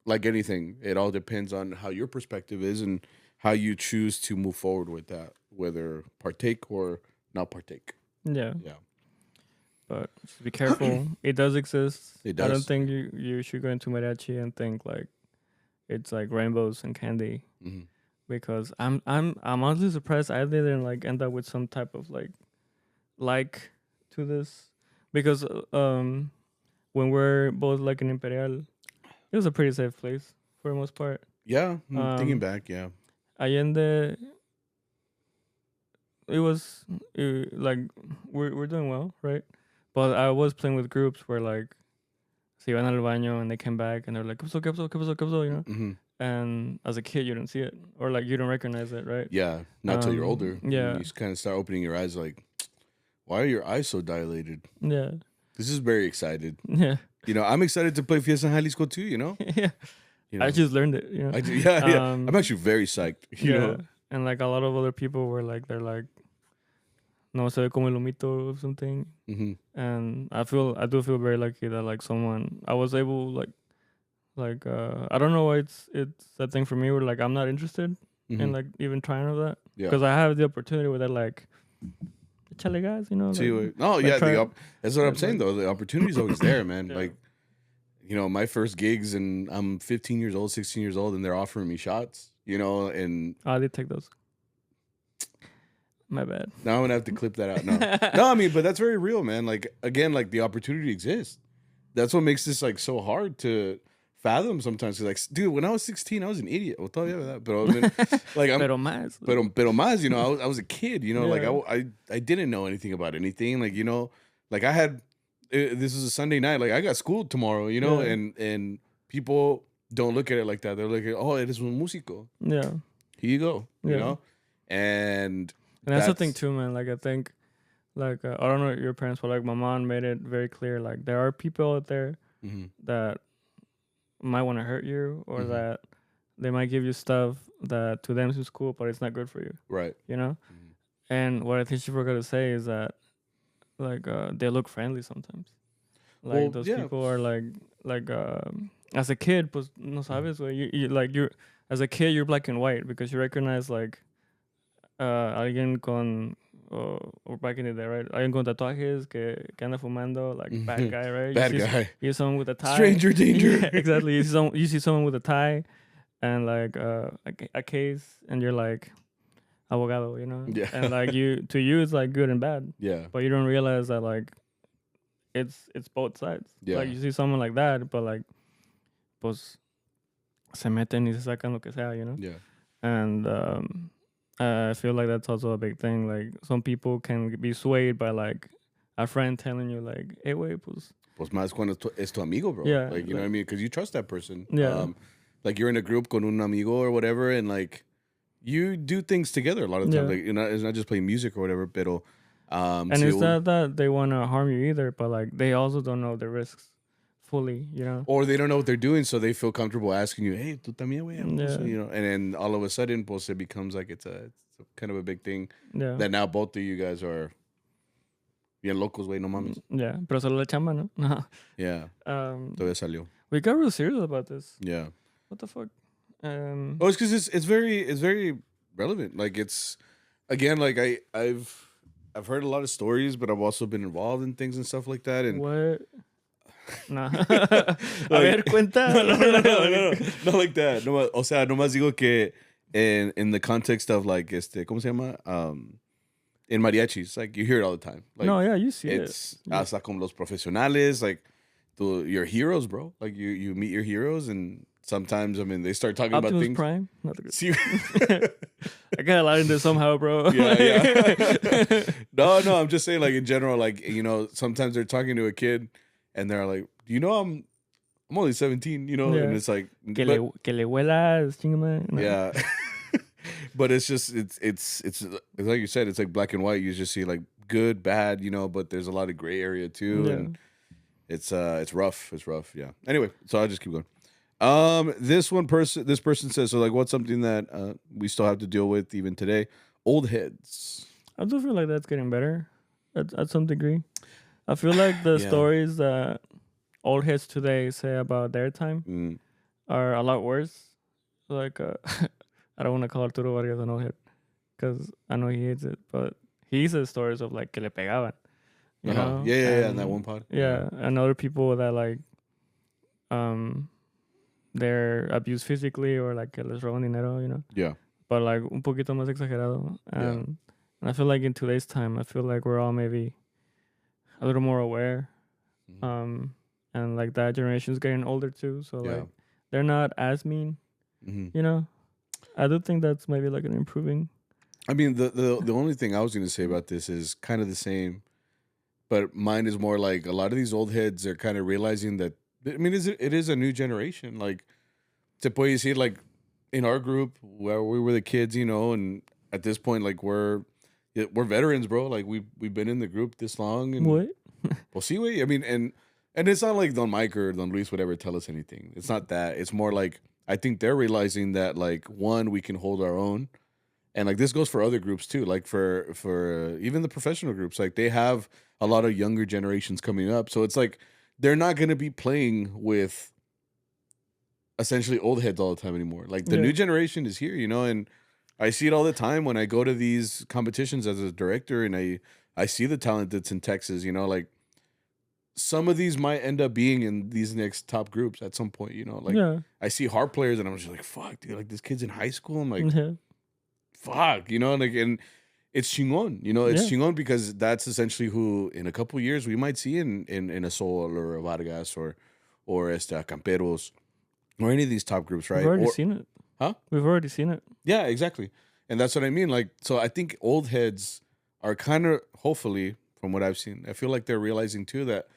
Speaker 2: like anything, it all depends on how your perspective is and how you choose to move forward with that, whether partake or not partake.
Speaker 1: Yeah.
Speaker 2: Yeah,
Speaker 1: But just be careful. It does exist.
Speaker 2: it
Speaker 1: I don't
Speaker 2: does.
Speaker 1: think you should go into mariachi and think like it's like rainbows and candy
Speaker 2: Hmm.
Speaker 1: because I'm honestly surprised I didn't like end up with some type of like to this because when we're both like in Imperial, it was a pretty safe place for the most part.
Speaker 2: Yeah, thinking
Speaker 1: Um,
Speaker 2: back, yeah.
Speaker 1: Allende, it was like we're doing well, right? But I was playing with groups where like se iban al baño and they came back and they're like, ¿Qué pasó, qué pasó, qué pasó, qué pasó, you know?
Speaker 2: Hmm.
Speaker 1: And as a kid, you don't see it or like you don't recognize it, right?
Speaker 2: Yeah, not till you're older.
Speaker 1: Yeah.
Speaker 2: You kind of start opening your eyes like, why are your eyes so dilated?
Speaker 1: Yeah.
Speaker 2: This is very excited.
Speaker 1: Yeah.
Speaker 2: You know, I'm excited to play Fiesta Jalisco too, you know?
Speaker 1: Yeah.
Speaker 2: You know?
Speaker 1: I just learned it, you know?
Speaker 2: Yeah. I'm actually very psyched, you know?
Speaker 1: And like a lot of other people were like, they're like, no se ve como el humito or something.
Speaker 2: Mm-hmm.
Speaker 1: And I do feel very lucky that like someone I was able I don't know why it's that thing for me where like I'm not interested in
Speaker 2: Mm-hmm.
Speaker 1: like even trying of that
Speaker 2: Yeah.
Speaker 1: because I have the opportunity with that like chale guys, you know,
Speaker 2: See,
Speaker 1: like,
Speaker 2: no,
Speaker 1: like
Speaker 2: yeah,
Speaker 1: try,
Speaker 2: that's what I'm
Speaker 1: like,
Speaker 2: saying though. The opportunity is always there, man.
Speaker 1: yeah.
Speaker 2: Like, you know, my first gigs, and I'm 15 years old, 16 years old, and they're offering me shots, you know, and
Speaker 1: I did take those. My bad.
Speaker 2: now I'm gonna have to clip that out. No, no, I mean, but that's very real, man. Like, again, like the opportunity exists. That's what makes this like so hard to fathom sometimes. 'Cause, like, dude, when I was 16, I was an idiot. Well, tell you that, but I mean, like,
Speaker 1: Pero más.
Speaker 2: pero más, you know, I was a kid, you know, like
Speaker 1: Yeah.
Speaker 2: I didn't know anything about anything, like, you know, like I had this is a Sunday night, like I got school tomorrow, you know,
Speaker 1: Yeah.
Speaker 2: and people don't look at it like that. They're like, oh, it is un músico.
Speaker 1: Yeah.
Speaker 2: Here you go, you
Speaker 1: Yeah.
Speaker 2: know, and
Speaker 1: that's the thing too, man. Like I think, like I don't know your parents, but like my mom made it very clear. Like there are people out there
Speaker 2: Mhm.
Speaker 1: that might want to hurt you, or
Speaker 2: Mhm.
Speaker 1: that they might give you stuff that to them seems cool, but it's not good for you.
Speaker 2: Right.
Speaker 1: You know.
Speaker 2: Mhm.
Speaker 1: And what I think she forgot to say is that like they look friendly sometimes. Like
Speaker 2: Well,
Speaker 1: those
Speaker 2: yeah.
Speaker 1: people are like as a kid, pues no sabes, güey. You like you're as a kid you're black and white because you recognize like alguien con or back in the day, right? Alguien con tatuajes que anda fumando, like bad guy, right?
Speaker 2: Bad guy.
Speaker 1: You see someone with a tie.
Speaker 2: Stranger danger.
Speaker 1: Yeah, exactly. You see someone with a tie and like a case, and you're like abogado, you know?
Speaker 2: Yeah.
Speaker 1: And like to you it's like good and bad.
Speaker 2: Yeah.
Speaker 1: But you don't realize that like it's both sides.
Speaker 2: Yeah.
Speaker 1: Like you see someone like that, but like pues se meten y se sacan lo que sea, you know?
Speaker 2: Yeah.
Speaker 1: And I feel like that's also a big thing. Like some people can be swayed by like a friend telling you like, hey, wait, pues.
Speaker 2: Pues más cuando es tu amigo, bro.
Speaker 1: Yeah,
Speaker 2: Like, you know what I mean? Because you trust that person.
Speaker 1: Yeah.
Speaker 2: Like you're in a group con un amigo or whatever, and like you do things together a lot of times.
Speaker 1: Yeah.
Speaker 2: Like, you know, it's not just playing music or whatever, pero
Speaker 1: And it's not that they want to harm you either, but like they also don't know the risks fully, you know?
Speaker 2: or they don't know what they're doing, so they feel comfortable asking you, hey, tú también, güey.
Speaker 1: Yeah.
Speaker 2: You know, and then all of a sudden, pues it becomes like it's a kind of a big thing
Speaker 1: Yeah.
Speaker 2: that now both of you guys are bien locos, güey, no mames.
Speaker 1: Yeah, pero solo la chamba, ¿no? No.
Speaker 2: Yeah, todavía salió.
Speaker 1: We got real serious about this.
Speaker 2: Yeah.
Speaker 1: What the fuck?
Speaker 2: Oh, it's because it's very relevant. Like it's again, like I've heard a lot of stories, but I've also been involved in things and stuff like that. And
Speaker 1: what? Nah. A ver, cuenta.
Speaker 2: no, not like that. No, o sea, nomás digo que in the context of like ¿cómo se llama? In mariachis, like you hear it all the time. Like,
Speaker 1: no, yeah, you see
Speaker 2: it's
Speaker 1: it.
Speaker 2: hasta como los profesionales, like your heroes, bro. Like you meet your heroes, and sometimes I mean they start talking
Speaker 1: Optimus
Speaker 2: about things.
Speaker 1: Prime. Not the good.
Speaker 2: See,
Speaker 1: I got a lot in there somehow, bro.
Speaker 2: yeah. No, I'm just saying, like in general, like you know, sometimes they're talking to a kid, and they're like, "You know, I'm only 17," you know,
Speaker 1: Yeah.
Speaker 2: and it's like,
Speaker 1: que le huelas, chingama. No.
Speaker 2: yeah. But it's just it's like you said, it's like black and white. You just see like good, bad, you know, but there's a lot of gray area too,
Speaker 1: Yeah.
Speaker 2: and it's rough. It's rough, yeah. Anyway, so I'll just keep going. This person says, so like, what's something that we still have to deal with even today? Old heads.
Speaker 1: I do feel like that's getting better at some degree. I feel like the
Speaker 2: Yeah.
Speaker 1: stories that old heads today say about their time are a lot worse. Like, I don't want to call Arturo Vargas an old head because I know he hates it, but he says stories of like que le pegaban. You know?
Speaker 2: Yeah, in that one pod.
Speaker 1: Yeah, and other people that like, they're abused physically or like que les roban dinero, you know?
Speaker 2: Yeah.
Speaker 1: But like un poquito más exagerado. And I feel like in today's time, I feel like we're all maybe a little more aware.
Speaker 2: Mhm.
Speaker 1: And like that generation's getting older too. So
Speaker 2: Yeah.
Speaker 1: like they're not as mean,
Speaker 2: Mhm.
Speaker 1: you know? I do think that's maybe like an improving.
Speaker 2: I mean, the only thing I was going to say about this is kind of the same, but mine is more like a lot of these old heads are kind of realizing that. I mean, it is a new generation. Like, se puede decir, like in our group where we were the kids, you know, and at this point, like we're veterans, bro. Like we've been in the group this long, and
Speaker 1: What?
Speaker 2: well, see, I mean, and it's not like Don Mike or Don Luis would ever tell us anything. It's not that. It's more like I think they're realizing that, like, one, we can hold our own, And like this goes for other groups too, like for even the professional groups, like they have a lot of younger generations coming up, so it's like they're not going to be playing with essentially old heads all the time anymore. Like the
Speaker 1: Yeah.
Speaker 2: new generation is here, and I see it all the time when I go to these competitions as a director, and I see the talent that's in Texas. Like some of these might end up being in these next top groups at some point. Like
Speaker 1: Yeah.
Speaker 2: I see harp players, and I'm just like, fuck, dude, like this kid's in high school. I'm like,
Speaker 1: Yeah.
Speaker 2: fuck, like, and it's chingon, it's
Speaker 1: Yeah.
Speaker 2: chingon because that's essentially who in a couple years we might see in a Sol or a Vargas or a Camperos or any of these top groups,
Speaker 1: We've
Speaker 2: right?
Speaker 1: already
Speaker 2: Or
Speaker 1: seen it.
Speaker 2: huh?
Speaker 1: We've already seen it.
Speaker 2: Yeah, exactly. And that's what I mean. Like, so I think old heads are kind of, hopefully, from what I've seen, I feel like they're realizing too that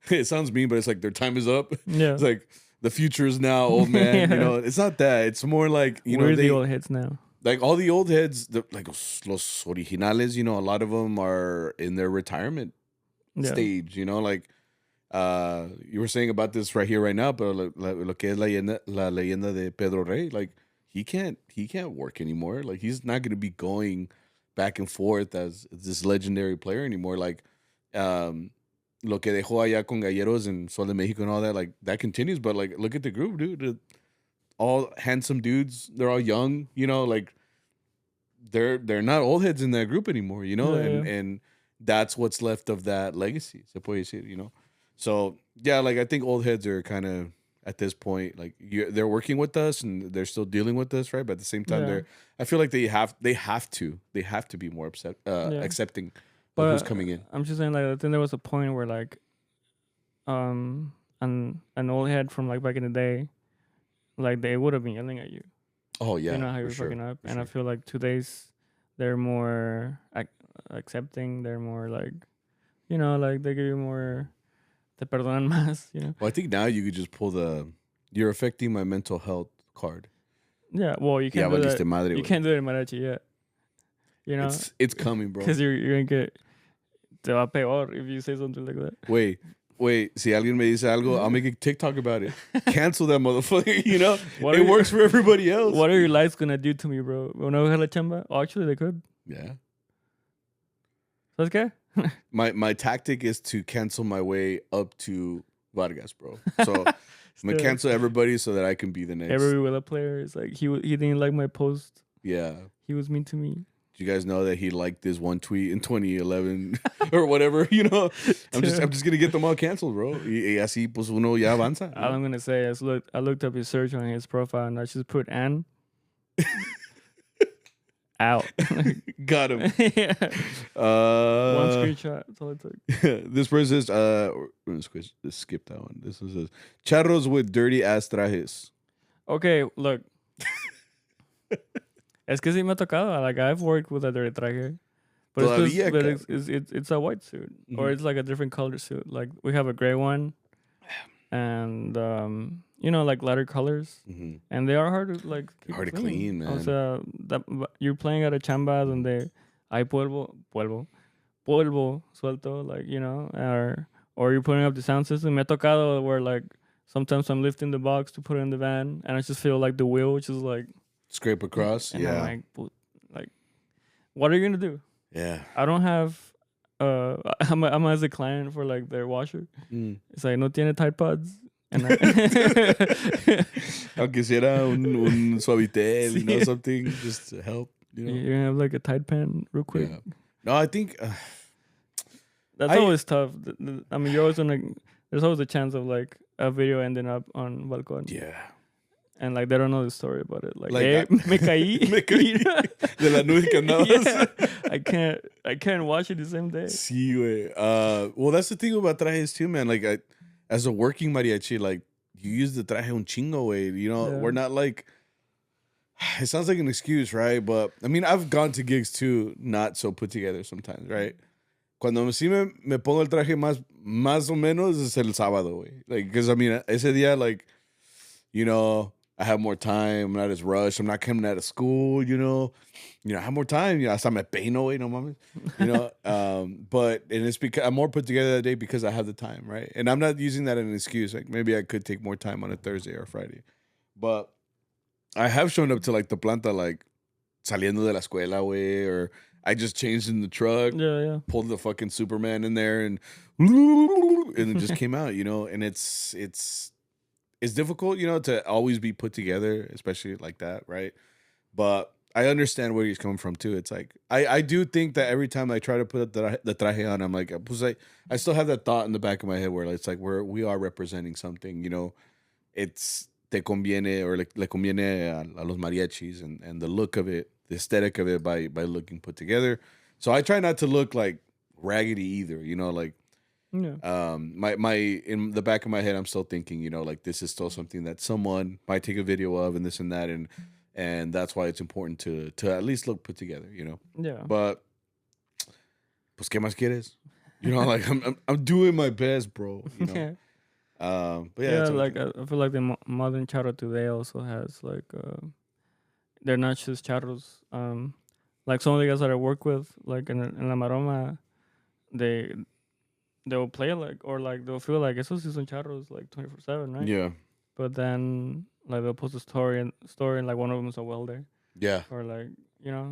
Speaker 2: it sounds mean, but it's like their time is up.
Speaker 1: Yeah.
Speaker 2: It's like the future is now, old man.
Speaker 1: Yeah.
Speaker 2: It's not that. It's more like,
Speaker 1: We're the
Speaker 2: they
Speaker 1: old heads now.
Speaker 2: like all the old heads, like los originales, a lot of them are in their retirement
Speaker 1: Yeah.
Speaker 2: stage, like you were saying about this right here, right now, but lo que es la leyenda de Pedro Rey, like he can't work anymore. Like he's not going to be going back and forth as this legendary player anymore. Like lo que dejó allá con Galleros and Sol de Mexico and all that, like that continues. But like look at the group, dude. They're all handsome dudes. They're all young, like they're not old heads in that group anymore,
Speaker 1: Yeah,
Speaker 2: and that's what's left of that legacy, se puede decir. So yeah, like I think old heads are kind of at this point, like they're working with us and they're still dealing with us, right? But at the same time,
Speaker 1: Yeah.
Speaker 2: I feel like they have to be more accepting of who's coming in.
Speaker 1: I'm just saying, like, I think there was a point where, like, an old head from like back in the day, like they would have been yelling at you.
Speaker 2: Oh yeah,
Speaker 1: You know how you're fucking up, and I feel like today's they're more accepting. They're more like, like they give you more. Te perdonan más,
Speaker 2: Well, I think now you could just pull "You're affecting my mental health" card.
Speaker 1: Yeah, well, you can't do that.
Speaker 2: Madre,
Speaker 1: You can't do it in Mariachi yet.
Speaker 2: It's coming, bro.
Speaker 1: Because you're gonna get te va peor if you say something like that.
Speaker 2: Wait. Si alguien me dice algo, I'll make a TikTok about it. Cancel that motherfucker. It works for everybody else.
Speaker 1: What are your lights gonna do to me, bro? Una la chamba? Oh, actually, they could.
Speaker 2: Yeah.
Speaker 1: ¿Sabes qué?
Speaker 2: My tactic is to cancel my way up to Vargas, bro. So I'm gonna cancel everybody so that I can be the next.
Speaker 1: Every Willa player is like he didn't like my post.
Speaker 2: Yeah.
Speaker 1: He was mean to me.
Speaker 2: Do you guys know that he liked this one tweet in 2011 or whatever? I'm just gonna get them all canceled, bro. Y así pues uno ya avanza.
Speaker 1: All I'm gonna say is I looked up his search on his profile and I just put Ann out.
Speaker 2: Got him.
Speaker 1: Yeah. One screenshot. That's all it took.
Speaker 2: This person says, we're gonna skip that one. This one says, charros with dirty ass trajes.
Speaker 1: Okay, look. Es que sí me ha tocado. Like I've worked with a dirty traje. But it's a white suit. Mm-hmm. Or it's like a different color suit. Like we have a gray one. And like lighter colors. Mm-hmm. And they are hard to
Speaker 2: clean, man.
Speaker 1: Also, you're playing at a chambas and hay polvo suelto, or you're putting up the sound system. Me ha tocado where like sometimes I'm lifting the box to put it in the van and I just feel like the wheel, which is like
Speaker 2: scrape across.
Speaker 1: And
Speaker 2: yeah.
Speaker 1: I'm like, what are you gonna do?
Speaker 2: Yeah.
Speaker 1: I don't have. I'm as a client for like their washer. Mm. It's like no tiene Tide Pods.
Speaker 2: Aunque sea un suavitel, something just to help.
Speaker 1: You're gonna have like a Tide pan real quick.
Speaker 2: Yeah. No, I think
Speaker 1: that's always tough. I mean, you're always there's always a chance of like a video ending up on Balcón.
Speaker 2: Yeah.
Speaker 1: And like they don't know the story about it. Like me caí.
Speaker 2: Me caí. De la nube que andabas.
Speaker 1: I can't watch it the same day.
Speaker 2: Sí, güey. Well, that's the thing about trajes too, man. Like as a working mariachi, like you use the traje un chingo, way. We're not like. It sounds like an excuse, right? But I mean, I've gone to gigs too, not so put together sometimes, right? Cuando sí me pongo el traje más o menos es el sábado, güey. Like, because I mean, ese día, like, I have more time. I'm not as rushed. I'm not coming out of school, I have more time. Hasta me peino, güey, no mames. But it's because I'm more put together that day because I have the time, right? And I'm not using that as an excuse. Like maybe I could take more time on a Thursday or Friday. But I have shown up to like the planta like saliendo de la escuela, way, or I just changed in the truck,
Speaker 1: Yeah,
Speaker 2: pulled the fucking Superman in there, and it just came out, and it's difficult, to always be put together, especially like that, right? But I understand where he's coming from too. It's like I do think that every time I try to put the traje on, I'm like, pues I still have that thought in the back of my head where it's like we are representing something, It's te conviene or like le conviene a los mariachis and the look of it, the aesthetic of it by looking put together. So I try not to look like raggedy either, like
Speaker 1: yeah.
Speaker 2: my in the back of my head I'm still thinking, like this is still something that someone might take a video of and this and that and that's why it's important to at least look put together,
Speaker 1: Yeah.
Speaker 2: But pues qué más quieres? Like I'm doing my best, bro,
Speaker 1: Yeah.
Speaker 2: But yeah,
Speaker 1: Yeah,
Speaker 2: it's
Speaker 1: like
Speaker 2: okay.
Speaker 1: I feel like the modern charro today also has like they're not just charros. Like some of the guys that I work with, like in La Maroma, they they'll play like or like they'll feel like esos sí son charros like 24/7, right?
Speaker 2: Yeah.
Speaker 1: But then like they'll post a story and like one of them is a welder
Speaker 2: Yeah.
Speaker 1: or like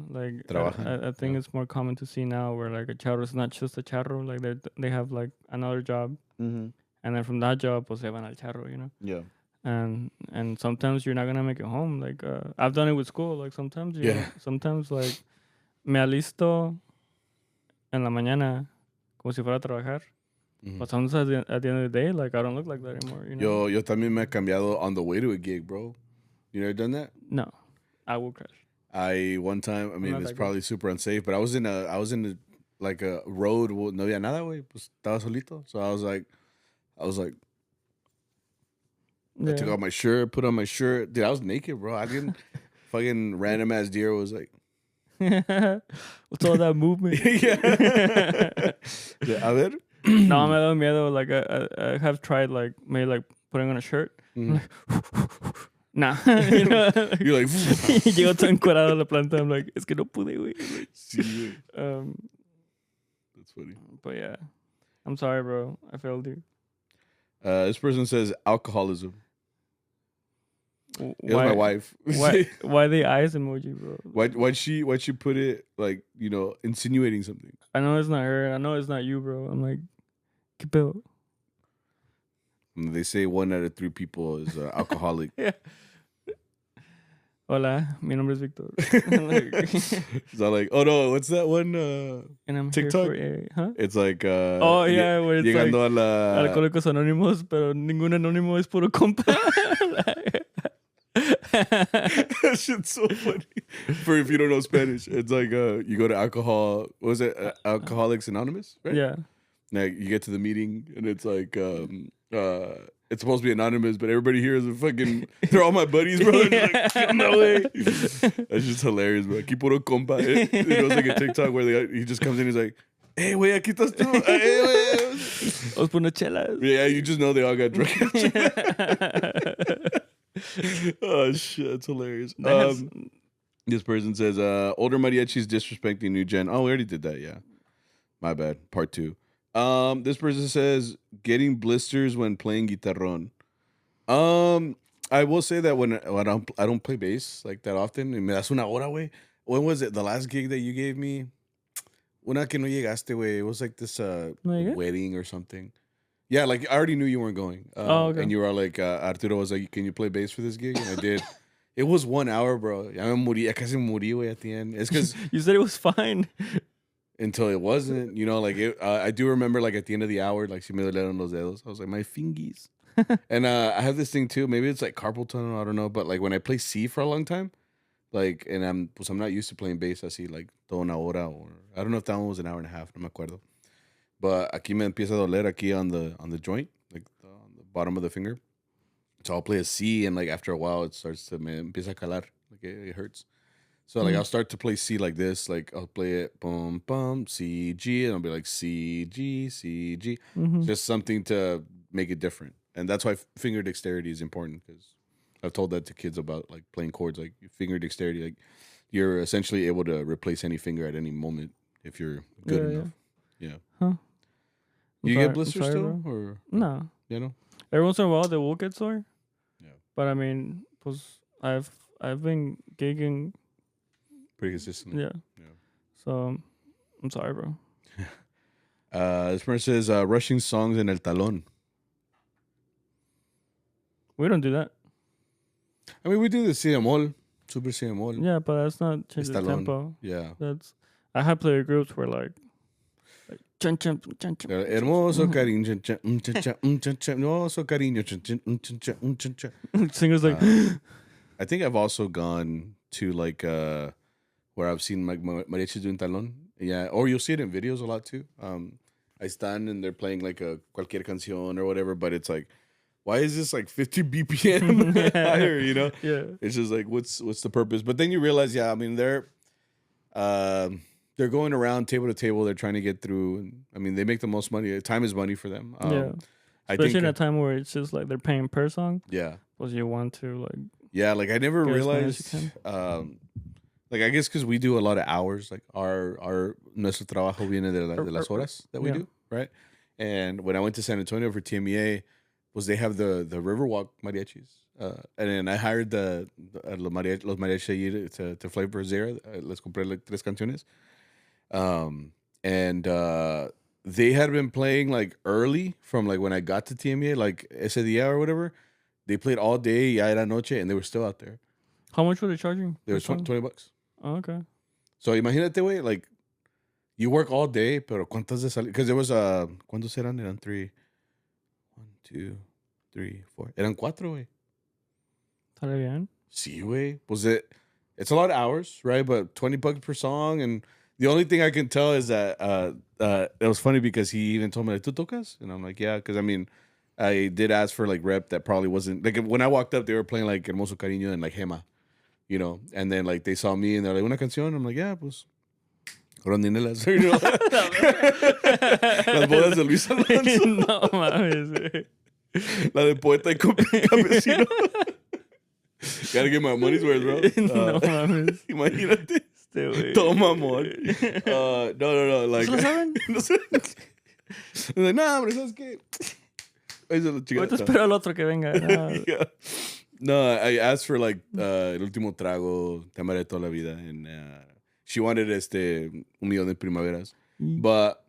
Speaker 1: like
Speaker 2: Trabajan.
Speaker 1: I think
Speaker 2: Yeah.
Speaker 1: it's more common to see now where like a charro is not just a charro, like they have like another job,
Speaker 2: Mm-hmm.
Speaker 1: and then from that job pues se van al charro.
Speaker 2: Yeah.
Speaker 1: And sometimes you're not gonna make it home. Like I've done it with school. Like sometimes
Speaker 2: Yeah.
Speaker 1: sometimes like me alisto en la mañana como si fuera a trabajar.
Speaker 2: Mm-hmm.
Speaker 1: But sometimes at the end of the day, like I don't look like that anymore.
Speaker 2: Yo también me he cambiado on the way to a gig, bro. You never done that?
Speaker 1: No, I will crash.
Speaker 2: I one time, I
Speaker 1: I'm
Speaker 2: mean,
Speaker 1: not
Speaker 2: it's
Speaker 1: that good.
Speaker 2: probably super unsafe, but I was in like a road. No había nada, güey. Pues estaba solito. So I was like, I took
Speaker 1: Yeah.
Speaker 2: off my shirt, put on my shirt. Dude, I was naked, bro. I didn't fucking random ass deer was like,
Speaker 1: What's all that movement?
Speaker 2: yeah. Yeah, a ver.
Speaker 1: No, me da miedo. Like I have tried like maybe like putting on a shirt.
Speaker 2: Mhm.
Speaker 1: Nah,
Speaker 2: You're like,
Speaker 1: llego todo encuadrado a la planta. I'm like, es que no pude, güey.
Speaker 2: sí, güey. That's funny.
Speaker 1: But yeah, I'm sorry, bro. I failed you.
Speaker 2: This person says alcoholism. It was
Speaker 1: Why
Speaker 2: my wife.
Speaker 1: why the eyes emoji, bro?
Speaker 2: Why'd she put it like, insinuating something?
Speaker 1: I know it's not her. I know it's not you, bro. I'm like, ¿qué pedo?
Speaker 2: They say 1 out of 3 people is alcoholic.
Speaker 1: Yeah. Hola, mi nombre es Victor.
Speaker 2: So like, oh no, what's that one?
Speaker 1: And I'm
Speaker 2: TikTok?
Speaker 1: here for
Speaker 2: It's like
Speaker 1: oh yeah, where it's
Speaker 2: llegando
Speaker 1: like
Speaker 2: a la
Speaker 1: Alcohólicos Anónimos, pero ningún anónimo es puro compa.
Speaker 2: That shit's so funny. For if you don't know Spanish, it's like you go to alcohol. What was it? Alcoholics Anonymous, right?
Speaker 1: Yeah.
Speaker 2: Like you get to the meeting and it's like it's supposed to be anonymous, but everybody here is a fucking. They're all my buddies, bro. Like, no way. That's just hilarious, bro. Aquí puro compa. It was like a TikTok where he just comes in. He's like, "Hey, güey, aquí estás tú. Hey, güey."
Speaker 1: Os pone chelas.
Speaker 2: Yeah, you just know they all got drunk. Oh shit, that's hilarious. This person says, older mariachis disrespecting new gen. Oh, we already did that. Yeah, my bad. Part 2. This person says getting blisters when playing guitarrón. I will say that when I don't play bass like that often. Me das una hora, güey. When was it? The last gig that you gave me? Una que no llegaste, güey. It was like this wedding or something. Yeah, like I already knew you weren't going.
Speaker 1: Okay.
Speaker 2: And you were like, Arturo was like, "Can you play bass for this gig?" And I did. It was 1 hour, bro. Ya casi morí, güey, at the end. It's because
Speaker 1: you said it was fine.
Speaker 2: Until it wasn't, like I do remember like at the end of the hour, like si me dolieron los dedos. I was like, my fingies. And I have this thing too. Maybe it's like carpal tunnel. I don't know. But like when I play C for a long time, like, and I'm not used to playing bass. I see like toda una hora, or I don't know if that one was an hour and a half. No me acuerdo. But aquí me empieza a doler aquí on the joint, like on the bottom of the finger. So I'll play a C, and like after a while, it starts to me empieza a calar. Like it hurts. So like I'll start to play C like this, like I'll play it bum bum C G, and I'll be like C G C G, just something to make it different, and that's why finger dexterity is important because I've told that to kids about like playing chords, like finger dexterity, like you're essentially able to replace any finger at any moment if you're good enough. Yeah.
Speaker 1: Huh?
Speaker 2: You get blisters still,
Speaker 1: bro.
Speaker 2: or
Speaker 1: No?
Speaker 2: Every
Speaker 1: once in a while they will get sore.
Speaker 2: Yeah.
Speaker 1: But I mean, pues I've been gigging
Speaker 2: pretty consistently.
Speaker 1: Yeah.
Speaker 2: Yeah.
Speaker 1: So I'm sorry, bro.
Speaker 2: This person says rushing songs in el talón.
Speaker 1: We don't do that.
Speaker 2: I mean, we do the CMOL, super CMOL.
Speaker 1: Yeah, but that's not change the
Speaker 2: Estalón.
Speaker 1: tempo.
Speaker 2: Yeah.
Speaker 1: That's I have played groups where like chun chun chun chun.
Speaker 2: Hermoso cariño, hermoso cariño.
Speaker 1: Singers like
Speaker 2: I think I've also gone to like where I've seen like mariachis doing talón. Yeah, or you'll see it in videos a lot too. I stand and they're playing like a cualquier canción or whatever, but it's like, why is this like 50 BPM higher? You know?
Speaker 1: Yeah.
Speaker 2: It's just like, what's the purpose? But then you realize, yeah, I mean they're going around table to table. They're trying to get through. And, I mean, they make the most money. Time is money for them.
Speaker 1: Yeah.
Speaker 2: I
Speaker 1: Especially
Speaker 2: think,
Speaker 1: in a time where it's just like they're paying per song.
Speaker 2: Yeah.
Speaker 1: Because you want to like.
Speaker 2: Yeah, like I never
Speaker 1: get as many as
Speaker 2: realized.
Speaker 1: you can.
Speaker 2: Like I guess because we do a lot of hours. Like our nuestro trabajo viene de las horas that we do, right? And when I went to San Antonio for TMEA, was they have the Riverwalk mariachis, and then I hired los mariachis allí to play for Zara. Les compré like 3 canciones. And they had been playing like early from like when I got to TMA, like ese día or whatever. They played all day, ya era noche, and they were still out there.
Speaker 1: How much were they charging?
Speaker 2: They were $20.
Speaker 1: Oh, okay.
Speaker 2: So imagínate, way like you work all day, pero cuántas de salir? Because there was ¿cuántos eran? Eran 3, 1, 2, 3, 4. Eran 4, güey.
Speaker 1: ¿Sale bien?
Speaker 2: Sí, güey. Was it's a lot of hours, right? But $20 per song, and the only thing I can tell is that it was funny because he even told me like, ¿tú tocas? And I'm like, yeah, because I mean, I did ask for like rep that probably wasn't like when I walked up, they were playing like Hermoso Cariño and like Gema, you know, and then like they saw me and they're like, una canción. I'm like, yeah, pues. Rondinelas, you know? Las bodas de Luis Alonso.
Speaker 1: No mames, güey.
Speaker 2: La de poeta y campesino. Gotta get my money's worth, bro.
Speaker 1: No mames.
Speaker 2: Imagínate.
Speaker 1: Este güey.
Speaker 2: Toma, amor. No. Like,
Speaker 1: ¿Se lo saben?
Speaker 2: No sé. Like, nah, hombre, ¿sabes qué?
Speaker 1: Ahorita espero al otro que venga. No.
Speaker 2: Yeah. No, I asked for like el último trago, te amaré toda la vida, and she wanted un millón de primaveras, but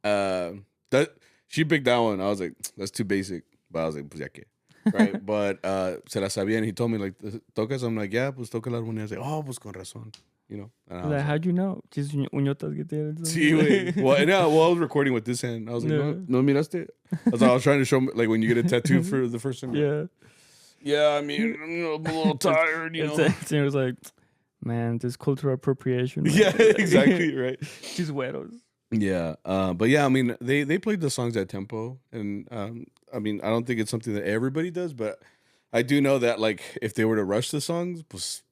Speaker 2: that she picked that one. I was like, that's too basic, but I was like, pues ya que, right? But se la sabía, and he told me like, tocas. I'm like, yeah, pues toca la armonía. I was like, oh, pues con razón, you know.
Speaker 1: Like, how'd you know? Just uñotas que tienes.
Speaker 2: Sí, güey. Well, I was recording with this hand. I was like, no miraste. I was trying to show me, like when you get a tattoo for the first time.
Speaker 1: Yeah.
Speaker 2: Yeah, I mean, I'm a little tired, you know.
Speaker 1: It was like, man, this cultural appropriation. Man.
Speaker 2: Yeah, exactly, right.
Speaker 1: These güeros.
Speaker 2: Yeah, but yeah, I mean, they played the songs at tempo, and I mean, I don't think it's something that everybody does, but I do know that like if they were to rush the songs, pues,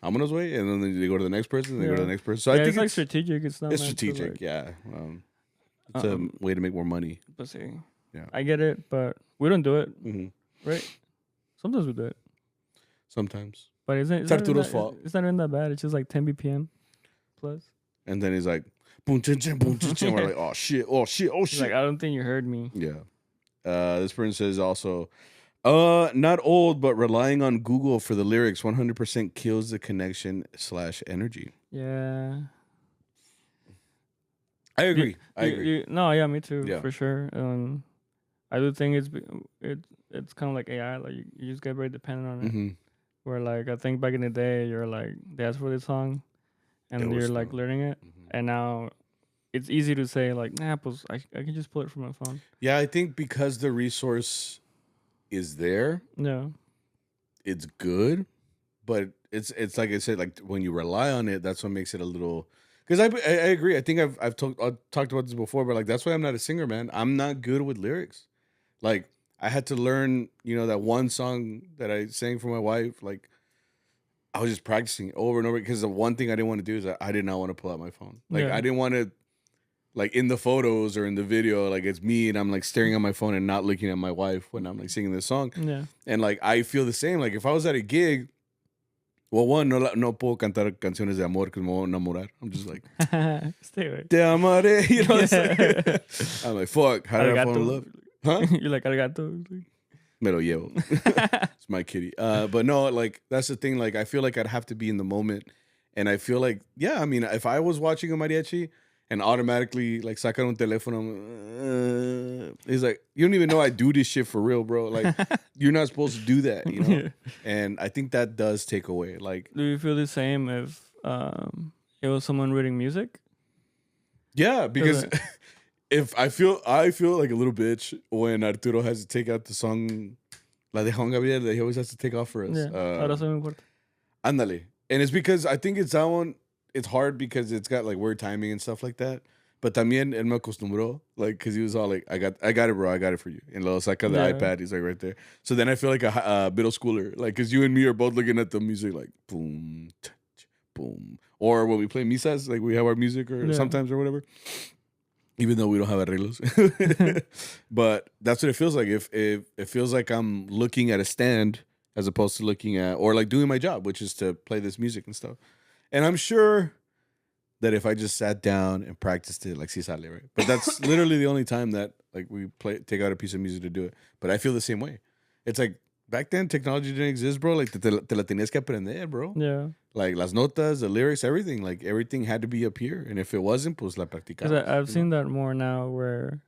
Speaker 2: vámonos, way, and then they go to the next person, they go to the next person. So I think
Speaker 1: it's like strategic. It's not.
Speaker 2: It's strategic, like, yeah. It's a way to make more money.
Speaker 1: But see,
Speaker 2: yeah,
Speaker 1: I get it, but we don't do it,
Speaker 2: right?
Speaker 1: Sometimes we do it.
Speaker 2: Sometimes.
Speaker 1: But it's
Speaker 2: Arturo's fault.
Speaker 1: It's not even that bad. It's just like 10 BPM plus.
Speaker 2: And then he's like, boom, chin, chin, boom, chin, chin. We're like, oh shit.
Speaker 1: He's like, I don't think you heard me.
Speaker 2: Yeah. This person says also, not old, but relying on Google for the lyrics 100% kills the connection / energy.
Speaker 1: Yeah.
Speaker 2: I agree. I agree.
Speaker 1: No, yeah, me too,
Speaker 2: Yeah.
Speaker 1: for sure. I do think it's kind of like AI. Like you just get very dependent on it.
Speaker 2: Mm-hmm.
Speaker 1: Where like I think back in the day, you're like they asked for this song, and you're like learning it, and now it's easy to say like, nah, pues I can just pull it from my phone.
Speaker 2: Yeah, I think because the resource is there,
Speaker 1: Yeah,
Speaker 2: it's good, but it's like I said, like when you rely on it, that's what makes it a little. Because I agree. I think I've talked about this before, but like that's why I'm not a singer, man. I'm not good with lyrics. Like I had to learn, you know, that one song that I sang for my wife. Like I was just practicing over and over because the one thing I didn't want to do is I did not want to pull out my phone. Like I didn't want to, like in the photos or in the video, like it's me and I'm like staring at my phone and not looking at my wife when I'm like singing this song.
Speaker 1: Yeah,
Speaker 2: and like I feel the same. Like if I was at a gig. Well, one, no puedo cantar canciones de amor que me voy a enamorar. I'm just like,
Speaker 1: stay away.
Speaker 2: Te amaré. You know, like, I'm like, fuck, how did I fall in love? Huh?
Speaker 1: You're like, arigato.
Speaker 2: Me lo llevo. It's my kitty. But no, like, that's the thing. Like, I feel like I'd have to be in the moment. And I feel like, yeah, I mean, if I was watching a mariachi and automatically like sacan un teléfono, he's like, you don't even know I do this shit for real, bro. Like, you're not supposed to do that, you know?
Speaker 1: Yeah.
Speaker 2: And I think that does take away. Like,
Speaker 1: Do you feel the same if it was someone reading music?
Speaker 2: yeah,
Speaker 1: 'Cause,
Speaker 2: because if I feel like a little bitch when Arturo has to take out the song La de Juan Gabriel that he always has to take off for us.
Speaker 1: yeah, ahora se me importa.
Speaker 2: Ándale. And it's because I think it's that one. It's hard because it's got like word timing and stuff like that. But también él me acostumbró, like, because he was all like, I got it, bro. I got it for you. And luego saca the
Speaker 1: Yeah.
Speaker 2: iPad. He's like right there. So then I feel like a middle schooler, like, because you and me are both looking at the music like boom, boom. Or when we play misas, like we have our music or sometimes or whatever. Even though we don't have arreglos. But that's what it feels like. If it feels like I'm looking at a stand as opposed to looking at, or like doing my job, which is to play this music and stuff. And I'm sure that if I just sat down and practiced it, like si sale, right? But that's literally the only time that like we take out a piece of music to do it. But I feel the same way. It's like back then technology didn't exist, bro. Like te la tenías que aprender, bro.
Speaker 1: Yeah.
Speaker 2: Like las notas, the lyrics, everything. Like everything had to be up here. And if it wasn't, pues la practicabas.
Speaker 1: Because I've seen that more now where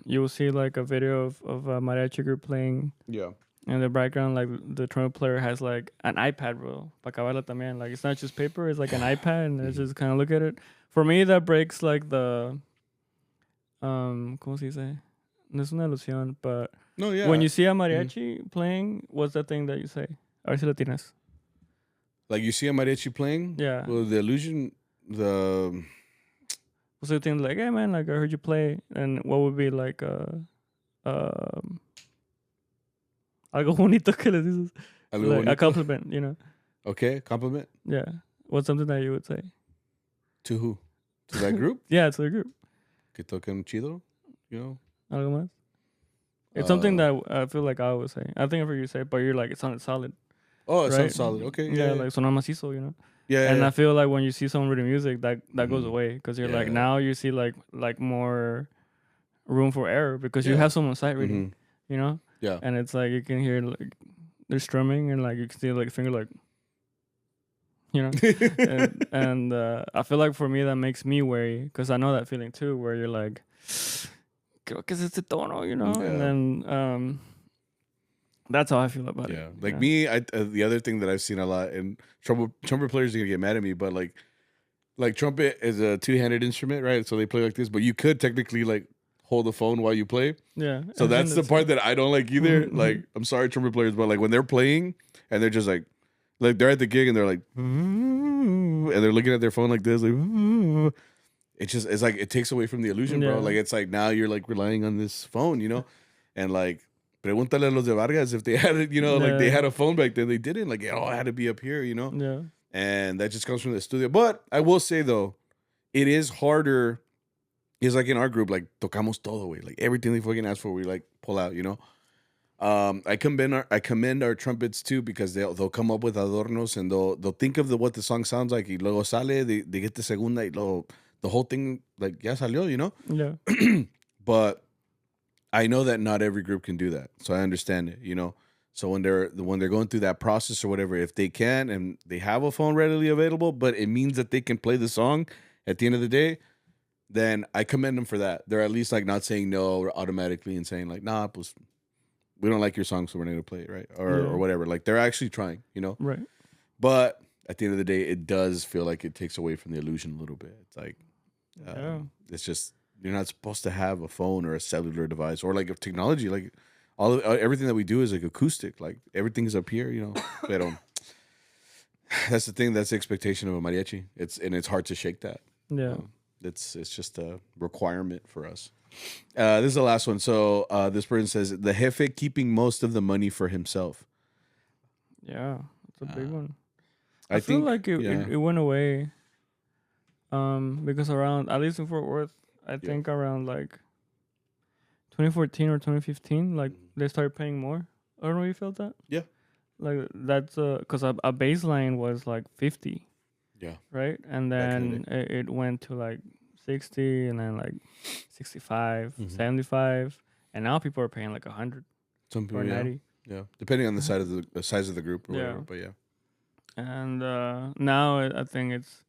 Speaker 1: you will see like a video of a mariachi group playing.
Speaker 2: Yeah.
Speaker 1: In the background, like the trumpet player has like an iPad, bro. Pa acabarla también. Like it's not just paper, it's like an iPad, and it's just kind of look at it. For me, that breaks like the ¿cómo se dice? No es una ilusión, but
Speaker 2: no, yeah.
Speaker 1: When you see a mariachi playing, what's the thing that you say? A ver si lo tienes.
Speaker 2: Like you see a mariachi playing?
Speaker 1: Yeah.
Speaker 2: Well, the illusion, the...
Speaker 1: What's the thing like, hey man, like I heard you play, and what would be like algo bonito que les dices. Like a compliment, you know.
Speaker 2: Okay, compliment?
Speaker 1: Yeah. What's something that you would say?
Speaker 2: To who? To that group?
Speaker 1: Yeah, to the group.
Speaker 2: Que toquen chido, you know?
Speaker 1: Algo más? It's something that I feel like I always say. I think I've heard you say, but you're like, it sounded solid.
Speaker 2: Oh, it
Speaker 1: right?
Speaker 2: sounds solid. Okay, yeah.
Speaker 1: Like sonó macizo, you know?
Speaker 2: Yeah,
Speaker 1: and
Speaker 2: yeah.
Speaker 1: I feel like when you see someone reading music, that goes away. Because you're like, now you see like more room for error because you have someone sight reading, you know?
Speaker 2: Yeah.
Speaker 1: And it's like, you can hear like, they're strumming and like, you can see like finger like, you know? and I feel like for me, that makes me wary because I know that feeling too, where you're like, creo que es este tono, you know?
Speaker 2: Yeah.
Speaker 1: And then that's how I feel about it.
Speaker 2: Yeah. Like me, the other thing that I've seen a lot, and trumpet players are going to get mad at me, but like trumpet is a two-handed instrument, right? So they play like this, but you could technically like hold the phone while you play.
Speaker 1: Yeah.
Speaker 2: So that's the part that I don't like either. Like, I'm sorry, trumpet players, but like when they're playing and they're just like they're at the gig and they're like, and they're looking at their phone like this, like, it's like, it takes away from the illusion, bro. Like, it's like now you're like relying on this phone, you know? And like, pregúntale a los de Vargas if they had it, you know, like they had a phone back then. They didn't. Like, oh, I had to be up here, you know?
Speaker 1: Yeah.
Speaker 2: And that just comes from the studio. But I will say, though, it is harder. It's like in our group, like, tocamos todo, way. Like, everything they fucking ask for, we, like, pull out, you know? I commend our trumpets, too, because they'll come up with adornos and they'll think of what the song sounds like. Y luego sale, they get the segunda, y luego the whole thing, like, ya salió, you know?
Speaker 1: Yeah.
Speaker 2: But I know that not every group can do that, so I understand it, you know. So when they're going through that process or whatever, if they can and they have a phone readily available, but it means that they can play the song at the end of the day, then I commend them for that. They're at least like not saying no automatically and saying like, nah, pues, we don't like your song, so we're not gonna play it, right? Or whatever. Like they're actually trying, you know.
Speaker 1: Right.
Speaker 2: But at the end of the day, it does feel like it takes away from the illusion a little bit. It's like, it's just. You're not supposed to have a phone or a cellular device or like a technology. Like everything that we do is like acoustic. Like everything's up here, you know. Pero that's the thing. That's the expectation of a mariachi. It's hard to shake that.
Speaker 1: Yeah.
Speaker 2: It's just a requirement for us. This is the last one. So this person says the jefe keeping most of the money for himself.
Speaker 1: Yeah, it's a big one.
Speaker 2: I
Speaker 1: feel
Speaker 2: think,
Speaker 1: like it went away. Because around, at least in Fort Worth, I think around like 2014 or 2015, like they started paying more. I don't know if you felt that.
Speaker 2: Yeah.
Speaker 1: Like that's because a baseline was like 50.
Speaker 2: Yeah.
Speaker 1: Right, and then it went to like 60, and then like 65, 75, and now people are paying like 100.
Speaker 2: Some people,
Speaker 1: or 90.
Speaker 2: Yeah, depending on the size of the group or whatever. But yeah.
Speaker 1: and now I think it's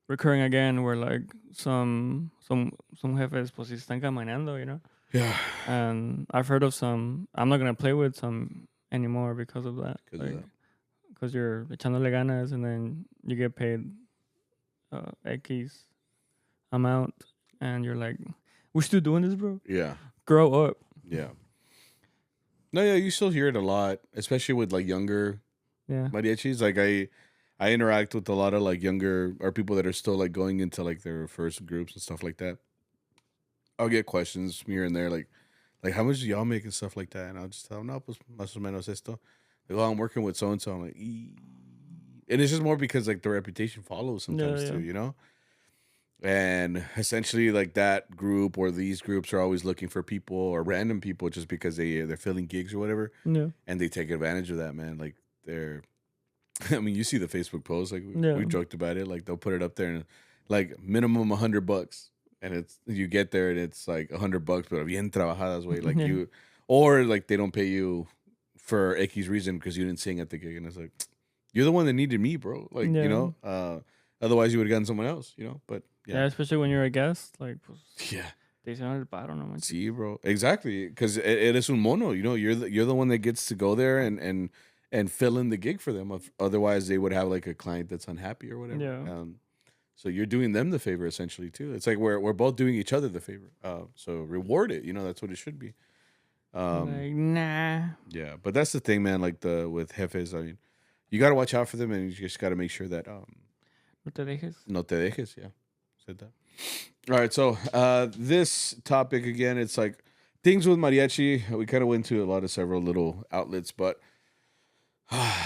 Speaker 1: recurring again, where like some jefes pues sí están caminando, you know.
Speaker 2: Yeah,
Speaker 1: And I've heard of some. I'm not gonna play with some anymore because of that.
Speaker 2: because of
Speaker 1: Like,
Speaker 2: that.
Speaker 1: because you're echándole ganas, and then you get paid X amount, and you're like, we're still doing this, bro.
Speaker 2: Yeah,
Speaker 1: Grow up.
Speaker 2: yeah. No, yeah, you still hear it a lot, especially with like younger
Speaker 1: Yeah.
Speaker 2: mariachis. Like I interact with a lot of like younger or people that are still like going into like their first groups and stuff like that. I'll get questions here and there, like how much do y'all make and stuff like that, and I'll just tell them, no, pues más o menos esto. Like, oh, I'm working with so and so. I'm like, "Ee." And it's just more because like the reputation follows
Speaker 1: Yeah.
Speaker 2: sometimes
Speaker 1: Yeah.
Speaker 2: too, you know. And essentially, like that group or these groups are always looking for people or random people just because they're filling gigs or whatever,
Speaker 1: Yeah.
Speaker 2: and they take advantage of that, man. Like they're, I mean, you see the Facebook post, like
Speaker 1: Yeah.
Speaker 2: we joked about it. Like they'll put it up there and like minimum $100, and it's you get there and it's like $100, but bien trabajadas way, like
Speaker 1: Yeah.
Speaker 2: you, or like they don't pay you for X reason because you didn't sing at the gig, and it's like you're the one that needed me, bro. Like
Speaker 1: Yeah.
Speaker 2: you know, otherwise you would have gotten someone else, you know. But
Speaker 1: Yeah. Especially when you're a guest, like, pues,
Speaker 2: yeah.
Speaker 1: te hicieron el paro, no manches.
Speaker 2: See, bro, exactly, because it is un mono. You know, you're the one that gets to go there and fill in the gig for them. Otherwise, they would have like a client that's unhappy or whatever.
Speaker 1: Yeah.
Speaker 2: So you're doing them the favor essentially too. It's like we're both doing each other the favor. So reward it. You know, that's what it should be.
Speaker 1: Like, nah.
Speaker 2: Yeah, but that's the thing, man. Like with jefes, I mean, you got to watch out for them, and you just got to make sure that
Speaker 1: No te dejes.
Speaker 2: no te dejes. Yeah, said that. All right, so this topic again, it's like things with mariachi. We kind of went to a lot of several little outlets, but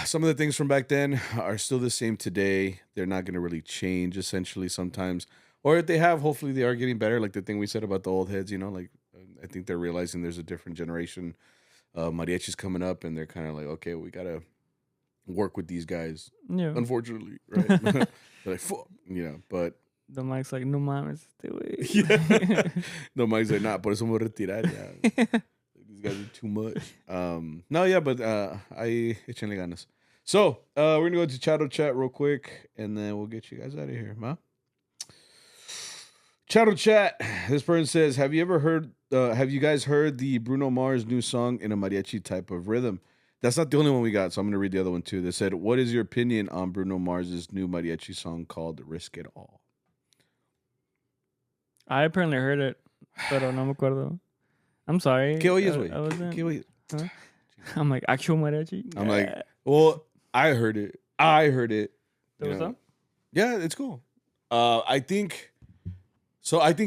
Speaker 2: some of the things from back then are still the same today. They're not going to really change, essentially, sometimes. Or if they have, hopefully they are getting better. Like the thing we said about the old heads, you know, like I think they're realizing there's a different generation of mariachis coming up, and they're kind of like, okay, we got to work with these guys,
Speaker 1: Yeah.
Speaker 2: unfortunately, right? They're like, fuck, you know, but
Speaker 1: The mic's like, no mames, este güey.
Speaker 2: yeah. No, Mike's like, nah, por eso me voy a retirar ya. These guys are too much. No, yeah, but I echenle ganas. So we're gonna go to Charro Chat real quick, and then we'll get you guys out of here, huh? Charro Chat. This person says, have you guys heard the Bruno Mars new song in a mariachi type of rhythm? That's not the only one we got, so I'm gonna read the other one too. They said, what is your opinion on Bruno Mars's new mariachi song called Risk It All?
Speaker 1: I apparently heard it, pero no me acuerdo. I'm sorry.
Speaker 2: ¿Qué oyes, güey?
Speaker 1: I wasn't.
Speaker 2: ¿Qué oyes?
Speaker 1: Huh? I'm like, actual mariachi?
Speaker 2: I'm like, well, I heard it.
Speaker 1: ¿Te
Speaker 2: You know.
Speaker 1: gustó?
Speaker 2: Yeah, it's cool. I think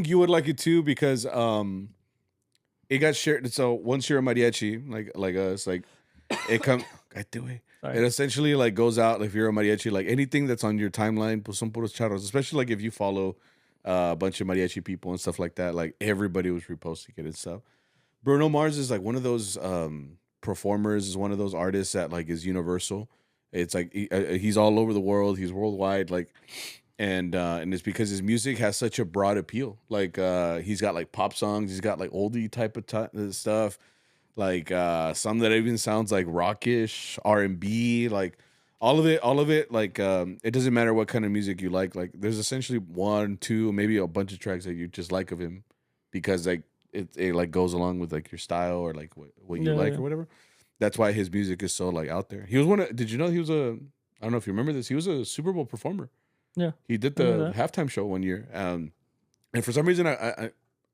Speaker 2: you would like it too because it got shared. So once you're a mariachi, like us, like it come. It
Speaker 1: Sorry.
Speaker 2: essentially like goes out. If you're a mariachi, like anything that's on your timeline, pues son puros charros. Especially like if you follow a bunch of mariachi people and stuff like that. Like everybody was reposting it and stuff. Bruno Mars is like one of those performers, is one of those artists that like is universal. It's like he's all over the world. He's worldwide, like, and it's because his music has such a broad appeal. Like he's got like pop songs, he's got like oldie type of stuff, like some that even sounds like rockish, R&B, like all of it. Like it doesn't matter what kind of music you like. Like there's essentially one, two, maybe a bunch of tracks that you just like of him because like it like goes along with like your style or like what you like or whatever. That's why his music is so like out there. He was did you know he was I don't know if you remember this. He was a Super Bowl performer.
Speaker 1: Yeah.
Speaker 2: He did the halftime show one year. And for some reason I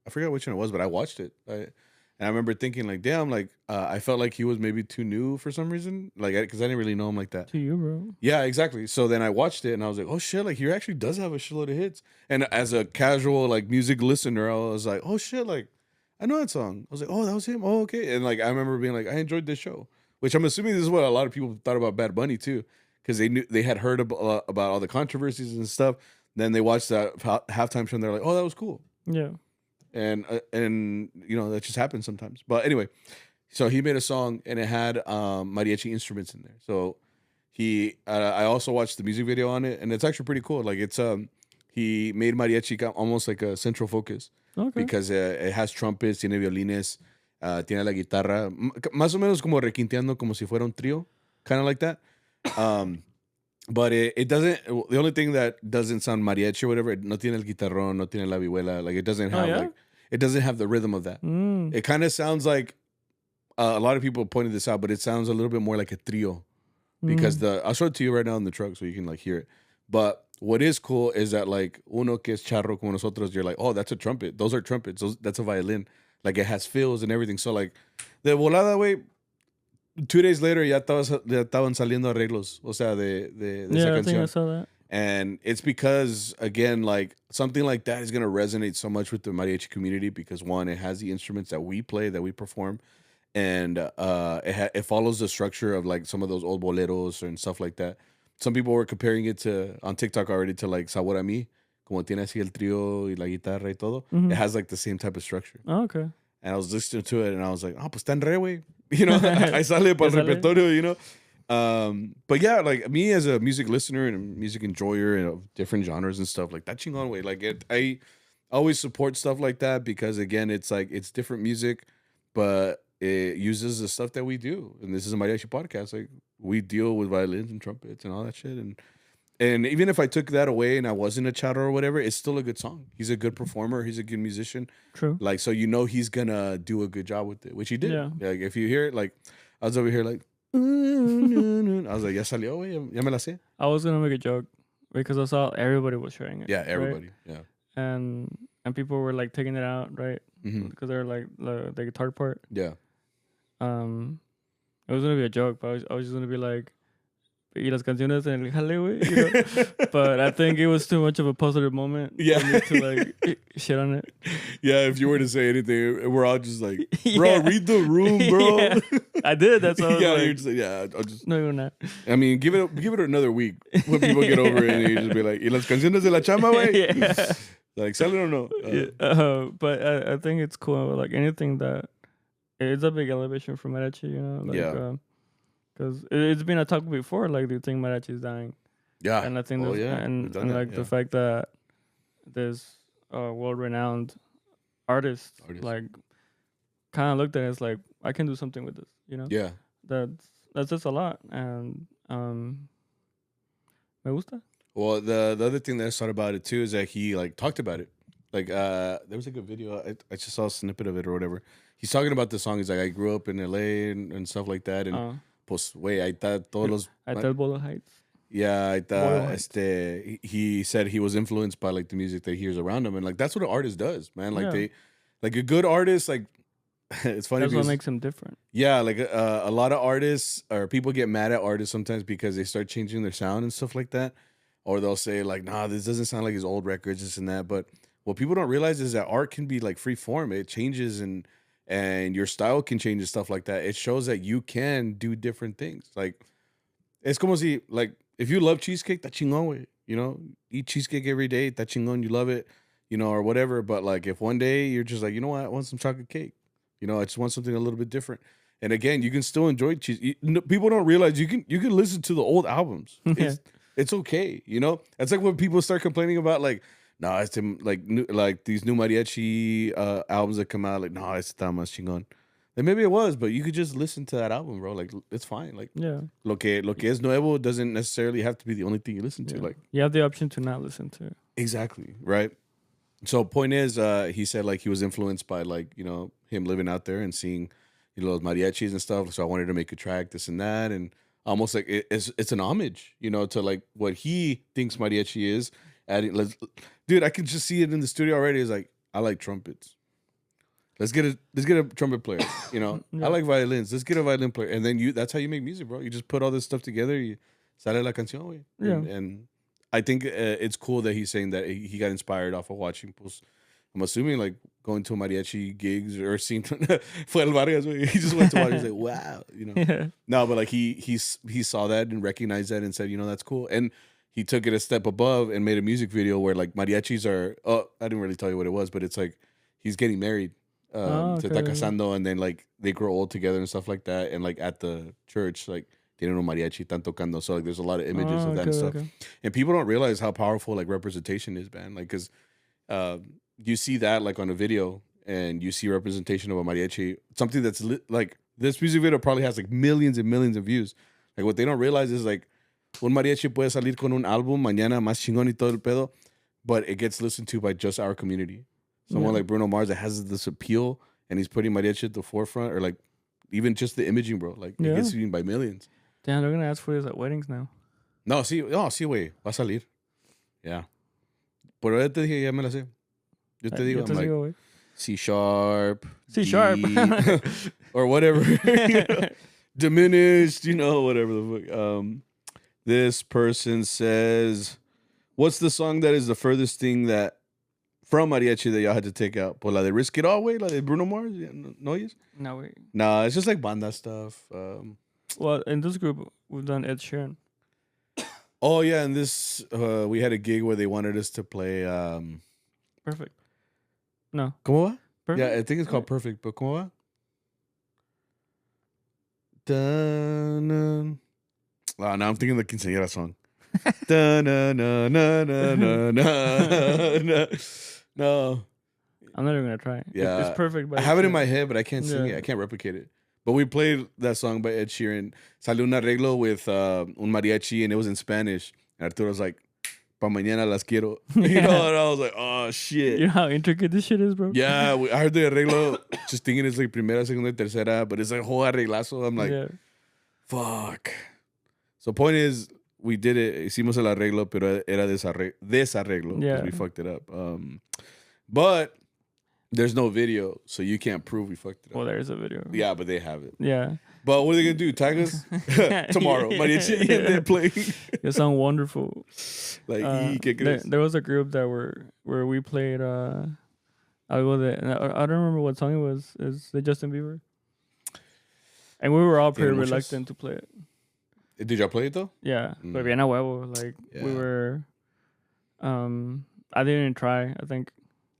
Speaker 2: forgot which one it was, but I watched it. And I remember thinking like, damn, like I felt like he was maybe too new for some reason. Like because I didn't really know him like that.
Speaker 1: To you, bro.
Speaker 2: Yeah, exactly. So then I watched it and I was like, oh shit, like he actually does have a shitload of hits. And as a casual like music listener, I was like, oh shit, like I know that song. I was like, oh, that was him. Oh, okay. And like I remember being like, I enjoyed this show, which I'm assuming this is what a lot of people thought about Bad Bunny too, because they had heard about all the controversies and stuff. Then they watched that halftime show and they're like, oh, that was cool.
Speaker 1: Yeah.
Speaker 2: And you know that just happens sometimes. But anyway, so he made a song and it had mariachi instruments in there. So I also watched the music video on it and it's actually pretty cool. Like it's he made mariachi almost like a central focus.
Speaker 1: Okay.
Speaker 2: Because it has trumpets, tiene violines, tiene la guitarra, más o menos como requinteando como si fuera un trío, kind of like that. But it doesn't. The only thing that doesn't sound mariachi or whatever, no tiene el guitarrón, no tiene la vihuela. Like it doesn't
Speaker 1: Oh
Speaker 2: have
Speaker 1: yeah.
Speaker 2: like it doesn't have the rhythm of that.
Speaker 1: Mm.
Speaker 2: It kind of sounds like a lot of people pointed this out, but it sounds a little bit more like a trio because
Speaker 1: Mm.
Speaker 2: the I'll show it to you right now in the truck so you can like hear it. But what is cool is that like uno que es charro como nosotros, you're like, oh, that's a trumpet. Those are trumpets. That's a violin. Like it has fills and everything. So like the volada way. 2 days later, ya estaban saliendo arreglos, o sea, de esa
Speaker 1: Yeah, I think I
Speaker 2: canción.
Speaker 1: saw that.
Speaker 2: And it's because, again, like something like that is going to resonate so much with the mariachi community because one, it has the instruments that we play, that we perform, and it follows the structure of like some of those old boleros and stuff like that. Some people were comparing it to on TikTok already to like Sabor a mí, como tiene así el trío y la guitarra y todo. It
Speaker 1: Mm-hmm.
Speaker 2: has like the same type of structure.
Speaker 1: Oh, okay.
Speaker 2: And I was listening to it and I was like, oh, pues está en re, güey. You know, I sale para el
Speaker 1: Ya sale.
Speaker 2: repertorio, you know. But yeah, like me as a music listener and a music enjoyer and of different genres and stuff, like that chingon way. Like I always support stuff like that because again, it's like it's different music, but it uses the stuff that we do. And this is a mariachi podcast. Like we deal with violins and trumpets and all that shit. And even if I took that away and I wasn't a charro or whatever, it's still a good song. He's a good performer. He's a good musician.
Speaker 1: True.
Speaker 2: Like, so you know he's gonna do a good job with it, which he did.
Speaker 1: Yeah.
Speaker 2: Like, if you hear it, like, I was over here like, I was like, ya salió, güey, ya me la sé.
Speaker 1: I was gonna make a joke because I saw everybody was sharing it.
Speaker 2: Yeah,
Speaker 1: right?
Speaker 2: everybody. Yeah.
Speaker 1: And people were like taking it out, right?
Speaker 2: Mhm.
Speaker 1: Because they're like the guitar part.
Speaker 2: Yeah.
Speaker 1: It was gonna be a joke, but I was just gonna be like, y las canciones en el jale, güey, you know? But I think it was too much of a positive moment
Speaker 2: Yeah.
Speaker 1: for me to like shit on it.
Speaker 2: Yeah, if you were to say anything, we're all just like, bro,
Speaker 1: Yeah.
Speaker 2: read the room, bro.
Speaker 1: Yeah. I did. That's all.
Speaker 2: Yeah,
Speaker 1: Like,
Speaker 2: you're just like, yeah, I'll just.
Speaker 1: no, you're not.
Speaker 2: I mean, give it another week when people get over it and you just be like, y las canciones de la chamba, güey.
Speaker 1: Yeah.
Speaker 2: Like, sell it or no?
Speaker 1: But I think it's cool. Like anything that it's a big elevation for Mariachi, you know. Like,
Speaker 2: Yeah.
Speaker 1: Because it's been a talk before. Like, do you think Mariachi is dying?
Speaker 2: Yeah.
Speaker 1: And I think
Speaker 2: Oh,
Speaker 1: there's-
Speaker 2: yeah.
Speaker 1: and,
Speaker 2: We've done
Speaker 1: and
Speaker 2: that,
Speaker 1: like
Speaker 2: yeah.
Speaker 1: the fact that there's world-renowned artists like kind of looked at it as like, I can do something with this, you know.
Speaker 2: Yeah.
Speaker 1: That's just a lot, and me gusta.
Speaker 2: Well, the other thing that I thought about it too is that he like talked about it. Like there was a good video. I just saw a snippet of it or whatever. He's talking about the song. He's like, I grew up in LA and stuff like that. And pues, güey, ahí está todos los.
Speaker 1: Ahí está el Bolo Heights.
Speaker 2: Yeah, ahí
Speaker 1: Bolo
Speaker 2: está.
Speaker 1: Heights.
Speaker 2: He said he was influenced by like the music that he hears around him, and like that's what an artist does, man. Like
Speaker 1: Yeah.
Speaker 2: like a good artist, like it's funny.
Speaker 1: That's what
Speaker 2: because,
Speaker 1: makes him different.
Speaker 2: yeah, like a lot of artists or people get mad at artists sometimes because they start changing their sound and stuff like that, or they'll say like, "Nah, this doesn't sound like his old records, this and that." But what people don't realize is that art can be like free form. It changes and your style can change and stuff like that. It shows that you can do different things. Like it's como si like if you love cheesecake, that chingón, güey. You know, eat cheesecake every day, that chingón, you love it, you know, or whatever. But like if one day you're just like, you know what, I want some chocolate cake. You know, I just want something a little bit different. And again, you can still enjoy cheese. People don't realize you can listen to the old albums. It's okay. You know, it's like when people start complaining about like, nah, it's like these new mariachi albums that come out. Like, nah, it's está más chingón. And maybe it was, but you could just listen to that album, bro. Like, it's fine. Like,
Speaker 1: Yeah.
Speaker 2: lo que es nuevo doesn't necessarily have to be the only thing you listen to.
Speaker 1: Yeah.
Speaker 2: Like,
Speaker 1: You have the option to not listen to it.
Speaker 2: exactly, right? So point is, he said like he was influenced by like, you know, him living out there and seeing, you know, those mariachis and stuff. So I wanted to make a track, this and that, and almost like it's an homage, you know, to like what he thinks mariachi is. Adding, dude, I can just see it in the studio already. It's like, I like trumpets. Let's get a trumpet player. You know,
Speaker 1: Yeah.
Speaker 2: I like violins. Let's get a violin player, and then that's how you make music, bro. You just put all this stuff together. You sale la canción, güey.
Speaker 1: Yeah.
Speaker 2: And I think it's cool that he's saying that he got inspired off of watching. Pues, I'm assuming like going to mariachi gigs or seeing fue al Vargas. Güey. He just went to watch. He's like, wow, you know.
Speaker 1: Yeah.
Speaker 2: No, but like he saw that and recognized that and said, you know, that's cool. And he took it a step above and made a music video where like mariachis are. Oh, I didn't really tell you what it was, but it's like he's getting married. Se está casando, and then like they grow old together and stuff like that. And like at the church, like tienen un mariachi, están tocando. So like there's a lot of images of that and stuff. And people don't realize how powerful like representation is, man. Like because you see that like on a video and you see representation of a mariachi, something that's like this music video probably has like millions and millions of views. Like what they don't realize is like Un mariachi puede salir con un álbum mañana más chingón y todo el pedo, but it gets listened to by just our community. Someone
Speaker 1: Yeah.
Speaker 2: like Bruno Mars that has this appeal and he's putting mariachi at the forefront, or like even just the imaging, bro. Like it
Speaker 1: Yeah.
Speaker 2: gets seen by millions.
Speaker 1: Damn, they're gonna ask for this at weddings now.
Speaker 2: No, sí, güey, va a salir. Yeah. Pero ya te dije, ya me la sé. Yo te digo,
Speaker 1: Yo te
Speaker 2: I'm like,
Speaker 1: sigo, güey.
Speaker 2: C sharp,
Speaker 1: C sharp.
Speaker 2: D, or whatever. You know, diminished, whatever the fuck. This person says, what's the song that is the furthest thing that from mariachi that y'all had to take out? Pues la de Risk It All, way, la de Bruno Mars. No, yes?
Speaker 1: No, wait.
Speaker 2: Nah, it's just like banda stuff.
Speaker 1: Well, in this group, we've done Ed Sheeran.
Speaker 2: Oh yeah, and this we had a gig where they wanted us to play.
Speaker 1: Perfect. No.
Speaker 2: ¿Cómo va?
Speaker 1: Perfect.
Speaker 2: Yeah, I think it's called Perfect, but ¿cómo va? Dun, oh, now I'm thinking the quinceañera song. Dun, na, na, na, na, na, na. No.
Speaker 1: I'm not even gonna try.
Speaker 2: Yeah.
Speaker 1: It's perfect. But
Speaker 2: I have it in my head, but I can't sing
Speaker 1: Yeah.
Speaker 2: it. I can't replicate it. But we played that song by Ed Sheeran. Salió un arreglo with un mariachi, and it was in Spanish. And Arturo's like, pa mañana las quiero. You know, and I was like, oh, shit.
Speaker 1: You know how intricate this shit is, bro?
Speaker 2: Yeah, I heard the arreglo, just thinking it's like primera, segunda, y tercera, but it's like a whole arreglazo. I'm like,
Speaker 1: Yeah.
Speaker 2: fuck. So point is, we did it. Hicimos el arreglo, pero era desarreglo.
Speaker 1: Yeah.
Speaker 2: Because we fucked it up. But there's no video, so you can't prove we fucked it up.
Speaker 1: Well, there's a video.
Speaker 2: Yeah, but they have it.
Speaker 1: Yeah.
Speaker 2: But what are they going to do? Tag us? Tomorrow. Mariachi, and they're playing.
Speaker 1: They sound wonderful.
Speaker 2: Like, ¿qué crees?
Speaker 1: There was a group that where we played algo de, I don't remember what song it was. It's the Justin Bieber. And we were all pretty
Speaker 2: Tiene muchos.
Speaker 1: reluctant to play it.
Speaker 2: Did y'all play it, though?
Speaker 1: Yeah. But bien a huevo. Like, we
Speaker 2: Yeah.
Speaker 1: were... I didn't even try. I think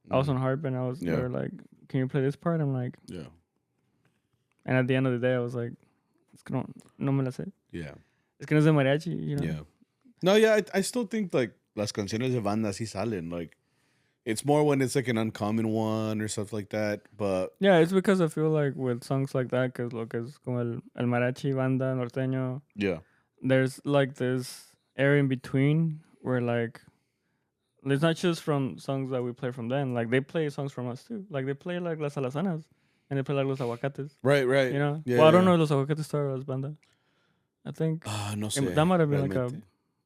Speaker 1: I was on harp and they
Speaker 2: Yeah.
Speaker 1: were like, can you play this part? I'm like...
Speaker 2: Yeah.
Speaker 1: And at the end of the day, I was like, es que no me la sé.
Speaker 2: Yeah.
Speaker 1: Es que no es de mariachi, you know?
Speaker 2: Yeah. No, yeah, I still think like las canciones de banda sí salen. Like, it's more when it's like an uncommon one or stuff like that. But
Speaker 1: Yeah, it's because I feel like with songs like that, because lo que es como el mariachi, banda, norteño,
Speaker 2: yeah,
Speaker 1: there's like this area in between where like, it's not just from songs that we play from them. Like, they play songs from us too. Like, they play like Las Alazanas and they play like Los Aguacates.
Speaker 2: right.
Speaker 1: You know?
Speaker 2: Yeah,
Speaker 1: Well, I don't
Speaker 2: yeah.
Speaker 1: know if Los Aguacates started as banda. I think
Speaker 2: No sé.
Speaker 1: that might have been like a...
Speaker 2: realmente.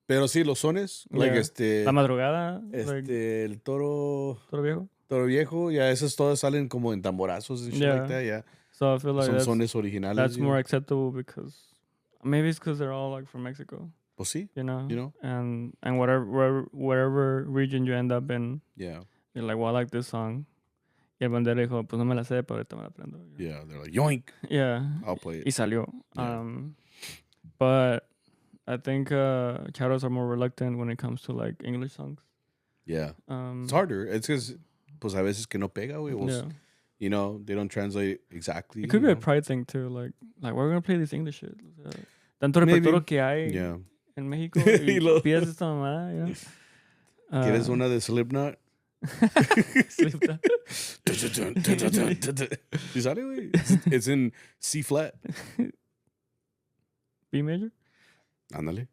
Speaker 2: Pero sí, los sones, like
Speaker 1: Yeah. La madrugada, like
Speaker 2: el toro
Speaker 1: Toro Viejo.
Speaker 2: viejo, yeah, esas todas salen como en tamborazos and shit
Speaker 1: Yeah.
Speaker 2: like that, yeah.
Speaker 1: So I feel like
Speaker 2: Son
Speaker 1: that's
Speaker 2: sones originales.
Speaker 1: that's
Speaker 2: you
Speaker 1: more
Speaker 2: know.
Speaker 1: acceptable because maybe it's because they're all like from Mexico,
Speaker 2: Pues sí,
Speaker 1: you know.
Speaker 2: You know?
Speaker 1: And whatever region you end up in,
Speaker 2: yeah,
Speaker 1: you're like, well, I like this song. Y el bandera dijo, pues no me la sé, pero ahorita me la aprendo.
Speaker 2: yeah. They're like, yoink,
Speaker 1: Yeah.
Speaker 2: I'll play
Speaker 1: Y
Speaker 2: it.
Speaker 1: salió.
Speaker 2: Yeah.
Speaker 1: But I think charros are more reluctant when it comes to like English songs.
Speaker 2: Yeah,
Speaker 1: Um,
Speaker 2: it's harder. It's because, pues a veces que no pega, güey.
Speaker 1: Yeah.
Speaker 2: You know, they don't translate exactly.
Speaker 1: It could be
Speaker 2: you
Speaker 1: a
Speaker 2: know?
Speaker 1: pride thing too. Like we're gonna play this English shit. O sea, tanto
Speaker 2: Maybe.
Speaker 1: repertorio que hay
Speaker 2: Yeah.
Speaker 1: en México y
Speaker 2: Y lo-
Speaker 1: pides esta mamada, you know?
Speaker 2: ¿Quieres una de Slipknot?
Speaker 1: Slipknot.
Speaker 2: ¿Sí sale, güey? It's in C flat.
Speaker 1: B major?
Speaker 2: Ándale.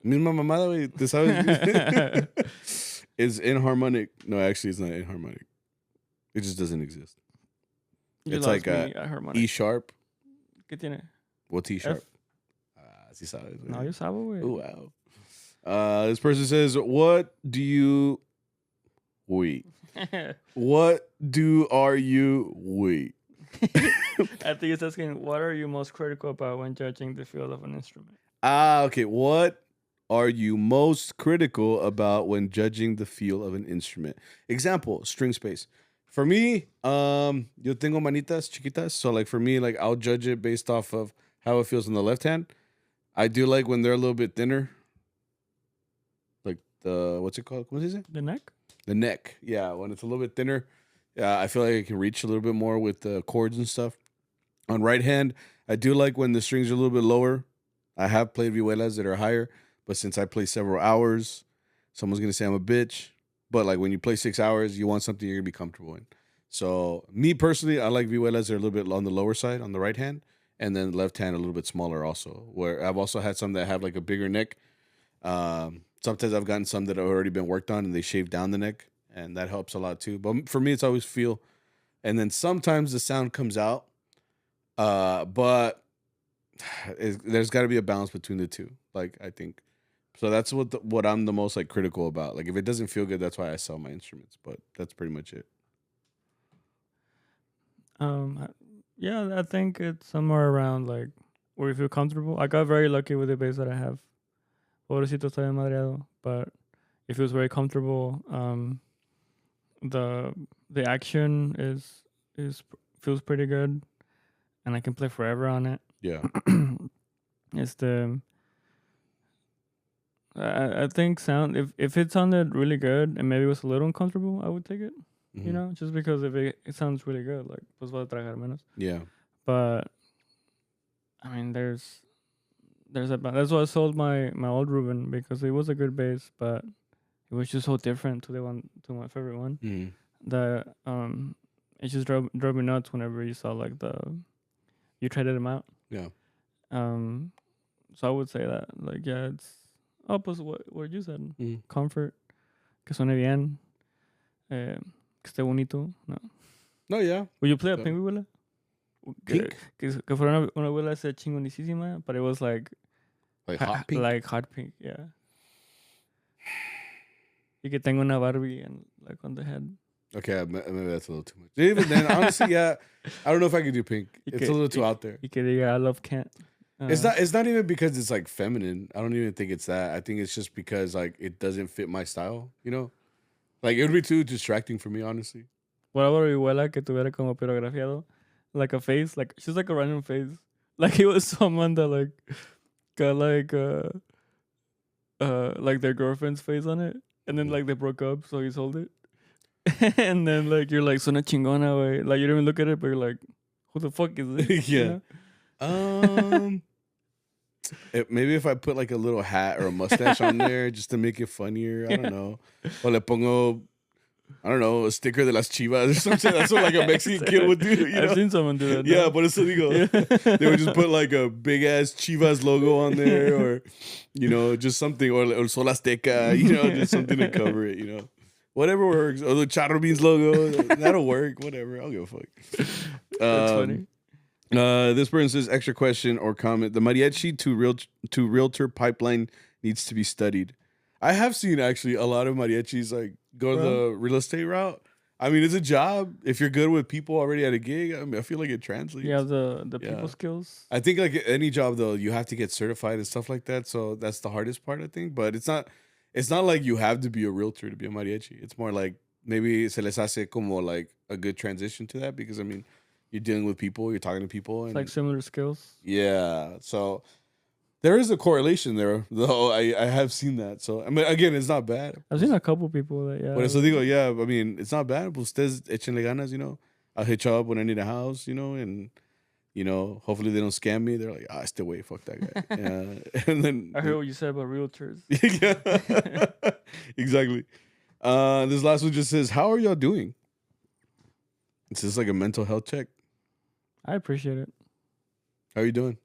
Speaker 2: Misma mamada, güey. ¿Te sabes? It's inharmonic. No, actually, it's not inharmonic. It just doesn't exist.
Speaker 1: You
Speaker 2: It's
Speaker 1: lost
Speaker 2: like
Speaker 1: me at harmonic.
Speaker 2: E sharp.
Speaker 1: ¿Qué tiene?
Speaker 2: What's E sharp?
Speaker 1: F.
Speaker 2: Sí sabes, güey.
Speaker 1: No, yo sabo, güey.
Speaker 2: Oh, wow. This person says, what do you... Wait. What are you... Wait.
Speaker 1: I think it's asking, what are you most critical about when judging the feel of an instrument?
Speaker 2: Okay. What are you most critical about when judging the feel of an instrument? Example, string space. For me, yo tengo manitas chiquitas. So like for me, like I'll judge it based off of how it feels in the left hand. I do like when they're a little bit thinner. Like the, what's it called? What is it?
Speaker 1: The neck?
Speaker 2: The neck. Yeah. When it's a little bit thinner, I feel like I can reach a little bit more with the chords and stuff. On right hand, I do like when the strings are a little bit lower. I have played vihuelas that are higher, but since I play several hours, someone's going to say I'm a bitch. But like when you play 6 hours, you want something you're going to be comfortable in. So me personally, I like vihuelas that are a little bit on the lower side, on the right hand. and then left hand a little bit smaller also. Where I've also had some that have like a bigger neck. Sometimes I've gotten some that have already been worked on and they shave down the neck, and that helps a lot too. But for me, it's always feel, and then sometimes the sound comes out. But there's got to be a balance between the two. Like I think, so that's what I'm the most like critical about. Like if it doesn't feel good, that's why I sell my instruments. But that's pretty much it.
Speaker 1: I- yeah, I think it's somewhere around like where you feel comfortable. I got very lucky with the bass that I have. Pobrecito está bien madreado, but it feels very comfortable. The the action is feels pretty good, and I can play forever on it.
Speaker 2: Yeah.
Speaker 1: It's the I think sound if it sounded really good and maybe it was a little uncomfortable, I would take it.
Speaker 2: Mhm.
Speaker 1: You know, just because if it sounds really good, like pues va a tragar menos.
Speaker 2: Yeah.
Speaker 1: But I mean, there's that's why I sold my old Ruben because it was a good bass, but it was just so different to my favorite one
Speaker 2: Mhm.
Speaker 1: that it just drove me nuts whenever you saw like you traded them out.
Speaker 2: Yeah.
Speaker 1: So I would say that like yeah, it's pues what you said,
Speaker 2: Mhm.
Speaker 1: comfort, que suene bien, que esté bonito. No,
Speaker 2: No, yeah.
Speaker 1: would you play a
Speaker 2: So-
Speaker 1: pink abuela?
Speaker 2: Pink?
Speaker 1: Que fuera una abuela esa chingonisísima, but it was like
Speaker 2: Like hot pink.
Speaker 1: like hot pink, yeah. Y que tengo una Barbie and like on the head.
Speaker 2: Okay, maybe that's a little too much. Even then, honestly, yeah, I don't know if I could do pink.
Speaker 1: Y
Speaker 2: It's
Speaker 1: que-
Speaker 2: a little too out there.
Speaker 1: Y que diga I love Kent.
Speaker 2: It's not. It's not even because it's like feminine. I don't even think it's that. I think it's just because like it doesn't fit my style. You know, like it would be too distracting for me, honestly.
Speaker 1: What about mi abuela que tuviera como pirografiado? Like a face, like she's like a random face. Like it was someone that like got like their girlfriend's face on it. And then like they broke up, so he sold it. And then like you're like suena chingona, way. Like you don't even look at it, but you're like, who the fuck is this?
Speaker 2: Yeah.
Speaker 1: You know?
Speaker 2: Maybe if I put like a little hat or a mustache on there just to make it funnier. I don't know. Or le pongo, I don't know, a sticker de las Chivas or something. That's what like a Mexican kid would do. You know?
Speaker 1: I've seen someone do that.
Speaker 2: Yeah,
Speaker 1: no?
Speaker 2: but it's illegal. They would just put like a big ass Chivas logo on there, or just something, or Sol Azteca, just something to cover it. Whatever works. Or the CharroBeans logo, that'll work. Whatever, I don't give a fuck.
Speaker 1: That's funny.
Speaker 2: This person says, extra question or comment: the mariachi to realtor pipeline needs to be studied. I have seen actually a lot of mariachis like go the real estate route. I mean, it's a job. If you're good with people already at a gig, I mean, I feel like it translates.
Speaker 1: Yeah, the people skills.
Speaker 2: I think like any job though, you have to get certified and stuff like that. So that's the hardest part, I think. But it's not like you have to be a realtor to be a mariachi. It's more like maybe se les hace como like a good transition to that, because I mean, you're dealing with people, you're talking to people, and
Speaker 1: It's like similar skills.
Speaker 2: yeah. So there is a correlation there, though. I have seen that. So I mean, again, it's not bad.
Speaker 1: I've seen a couple people that
Speaker 2: Por eso digo, yeah. I mean, it's not bad. Pues ustedes échenle ganas, I'll hit you up when I need a house, and hopefully they don't scam me. They're like, stay away, fuck that guy. And then
Speaker 1: I heard what you said about realtors.
Speaker 2: yeah, exactly. This last one just says, "How are y'all doing?" It's just like a mental health check.
Speaker 1: I appreciate it.
Speaker 2: How are you doing?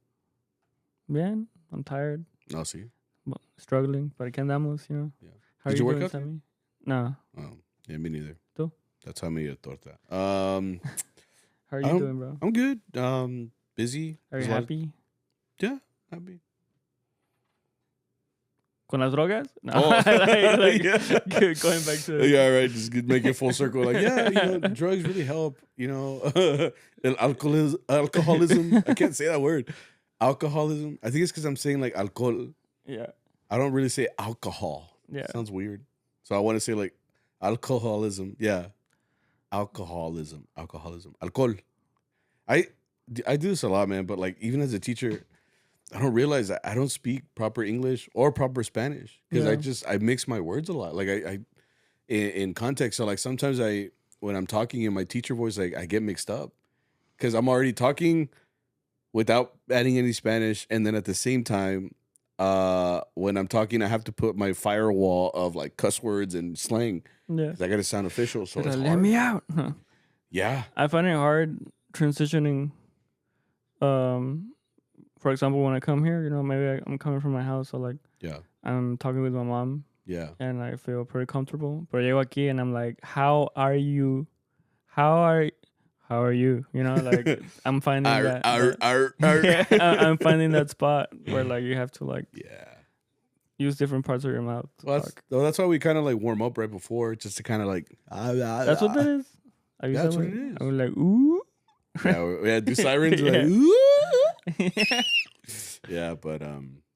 Speaker 1: Man, I'm tired.
Speaker 2: I'll see.
Speaker 1: But struggling, but aquí andamos,
Speaker 2: Yeah.
Speaker 1: How
Speaker 2: Did
Speaker 1: are
Speaker 2: you work
Speaker 1: doing,
Speaker 2: out?
Speaker 1: Sammy? No.
Speaker 2: Oh, yeah, me neither.
Speaker 1: ¿Tú?
Speaker 2: That's how me a torta.
Speaker 1: How are you doing, bro?
Speaker 2: I'm good. Busy.
Speaker 1: Are you happy?
Speaker 2: Yeah, happy.
Speaker 1: Con las drogas? No.
Speaker 2: Oh. Yeah.
Speaker 1: Going back to
Speaker 2: Yeah, right. Just make it full circle. Like, yeah, drugs really help. Alcoholism. I can't say that word. Alcoholism. I think it's because I'm saying like alcohol.
Speaker 1: Yeah.
Speaker 2: I don't really say alcohol.
Speaker 1: Yeah.
Speaker 2: Sounds weird. So I want to say like alcoholism. Yeah. Alcoholism. Alcohol. I do this a lot, man. But like even as a teacher, I don't realize that I don't speak proper English or proper Spanish, because I mix my words a lot. Like I in context. So like sometimes when I'm talking in my teacher voice, like I get mixed up because I'm already talking without adding any Spanish, and then at the same time, when I'm talking, I have to put my firewall of like cuss words and slang.
Speaker 1: Yeah.
Speaker 2: I got to sound official, so it's
Speaker 1: Let
Speaker 2: hard.
Speaker 1: me out. Huh.
Speaker 2: Yeah.
Speaker 1: I find it hard transitioning for example, when I come here, maybe I'm coming from my house, so like
Speaker 2: Yeah.
Speaker 1: I'm talking with my mom,
Speaker 2: Yeah.
Speaker 1: and I feel pretty comfortable. But llego aquí and I'm like, how are you? How are how are you? Like I'm finding
Speaker 2: Arr,
Speaker 1: that
Speaker 2: arr,
Speaker 1: that
Speaker 2: arr, arr.
Speaker 1: yeah, I'm finding that spot where like you have to like
Speaker 2: Yeah.
Speaker 1: use different parts of your mouth to
Speaker 2: Well,
Speaker 1: talk.
Speaker 2: that's why we kind of like warm up right before, just to kind of like.
Speaker 1: That's what that is. I use
Speaker 2: Yeah,
Speaker 1: that
Speaker 2: that's what
Speaker 1: way.
Speaker 2: it is.
Speaker 1: I'm like, ooh.
Speaker 2: Yeah, yeah. Do sirens
Speaker 1: Yeah.
Speaker 2: like? Ooh.
Speaker 1: Yeah.
Speaker 2: Yeah, but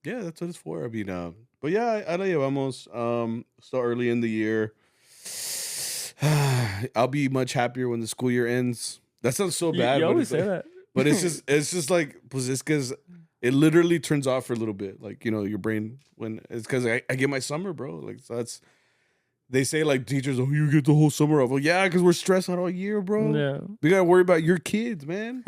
Speaker 2: yeah, that's what it's for. I mean, but yeah, I know you vamos. So early in the year, I'll be much happier when the school year ends. That sounds so bad,
Speaker 1: You
Speaker 2: but
Speaker 1: always
Speaker 2: it's
Speaker 1: say
Speaker 2: like,
Speaker 1: that.
Speaker 2: but it's just like, pues es because it literally turns off for a little bit. Like your brain when it's because I get my summer, bro. Like so that's they say like teachers, oh, you get the whole summer off. Well, yeah, because we're stressed out all year, bro.
Speaker 1: Yeah.
Speaker 2: We gotta worry about your kids, man.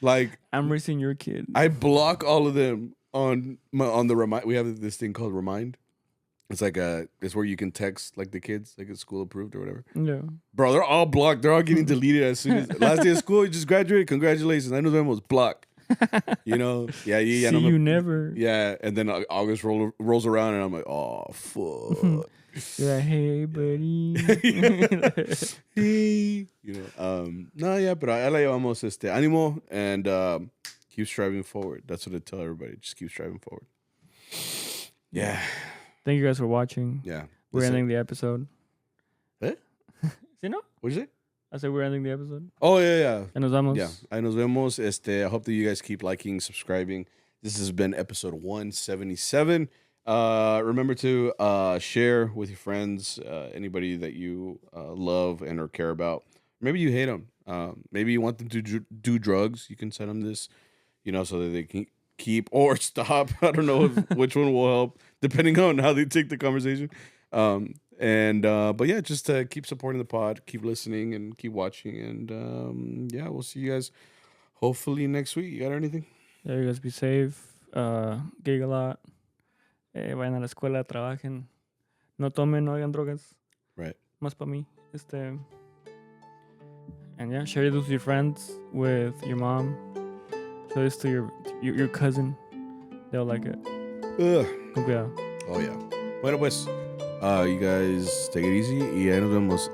Speaker 2: Like
Speaker 1: I'm raising your kid.
Speaker 2: I block all of them on the remind. We have this thing called Remind. It's like it's where you can text like the kids, like it's school approved or whatever.
Speaker 1: Yeah.
Speaker 2: Bro, they're all blocked. They're all getting deleted as soon as last day of school. You just graduated. Congratulations. I know them was blocked. Yeah, yeah.
Speaker 1: See you never.
Speaker 2: Yeah, and then August rolls around, and I'm like, oh fuck.
Speaker 1: You're like, hey, buddy.
Speaker 2: Hey. No, yeah, but I like almost ánimo and keep striving forward. That's what I tell everybody. Just keep striving forward. Yeah.
Speaker 1: Thank you guys for watching.
Speaker 2: Yeah.
Speaker 1: We're ending the episode.
Speaker 2: Eh?
Speaker 1: ¿Sí, no?
Speaker 2: What'd you say?
Speaker 1: I said we're ending the episode.
Speaker 2: Oh, yeah.
Speaker 1: And nos vamos.
Speaker 2: Yeah. Ahí nos vemos. I hope that you guys keep liking, subscribing. This has been episode 177. Remember to share with your friends, anybody that you love and or care about. Maybe you hate them. Maybe you want them to do drugs. You can send them this, so that they can keep or stop. I don't know which one will help, depending on how they take the conversation. But yeah, just keep supporting the pod, keep listening, and keep watching. And yeah, we'll see you guys hopefully next week. You got anything?
Speaker 1: Yeah, you guys be safe. Gig a lot. Vayan a la escuela, trabajen. No tomen, no hagan drogas.
Speaker 2: Right.
Speaker 1: Más para mí. And yeah, share this with your friends, with your mom. Show this to your cousin. They'll like it. Con cuidado.
Speaker 2: Oh yeah. Bueno pues, you guys take it easy y ahí nos vemos.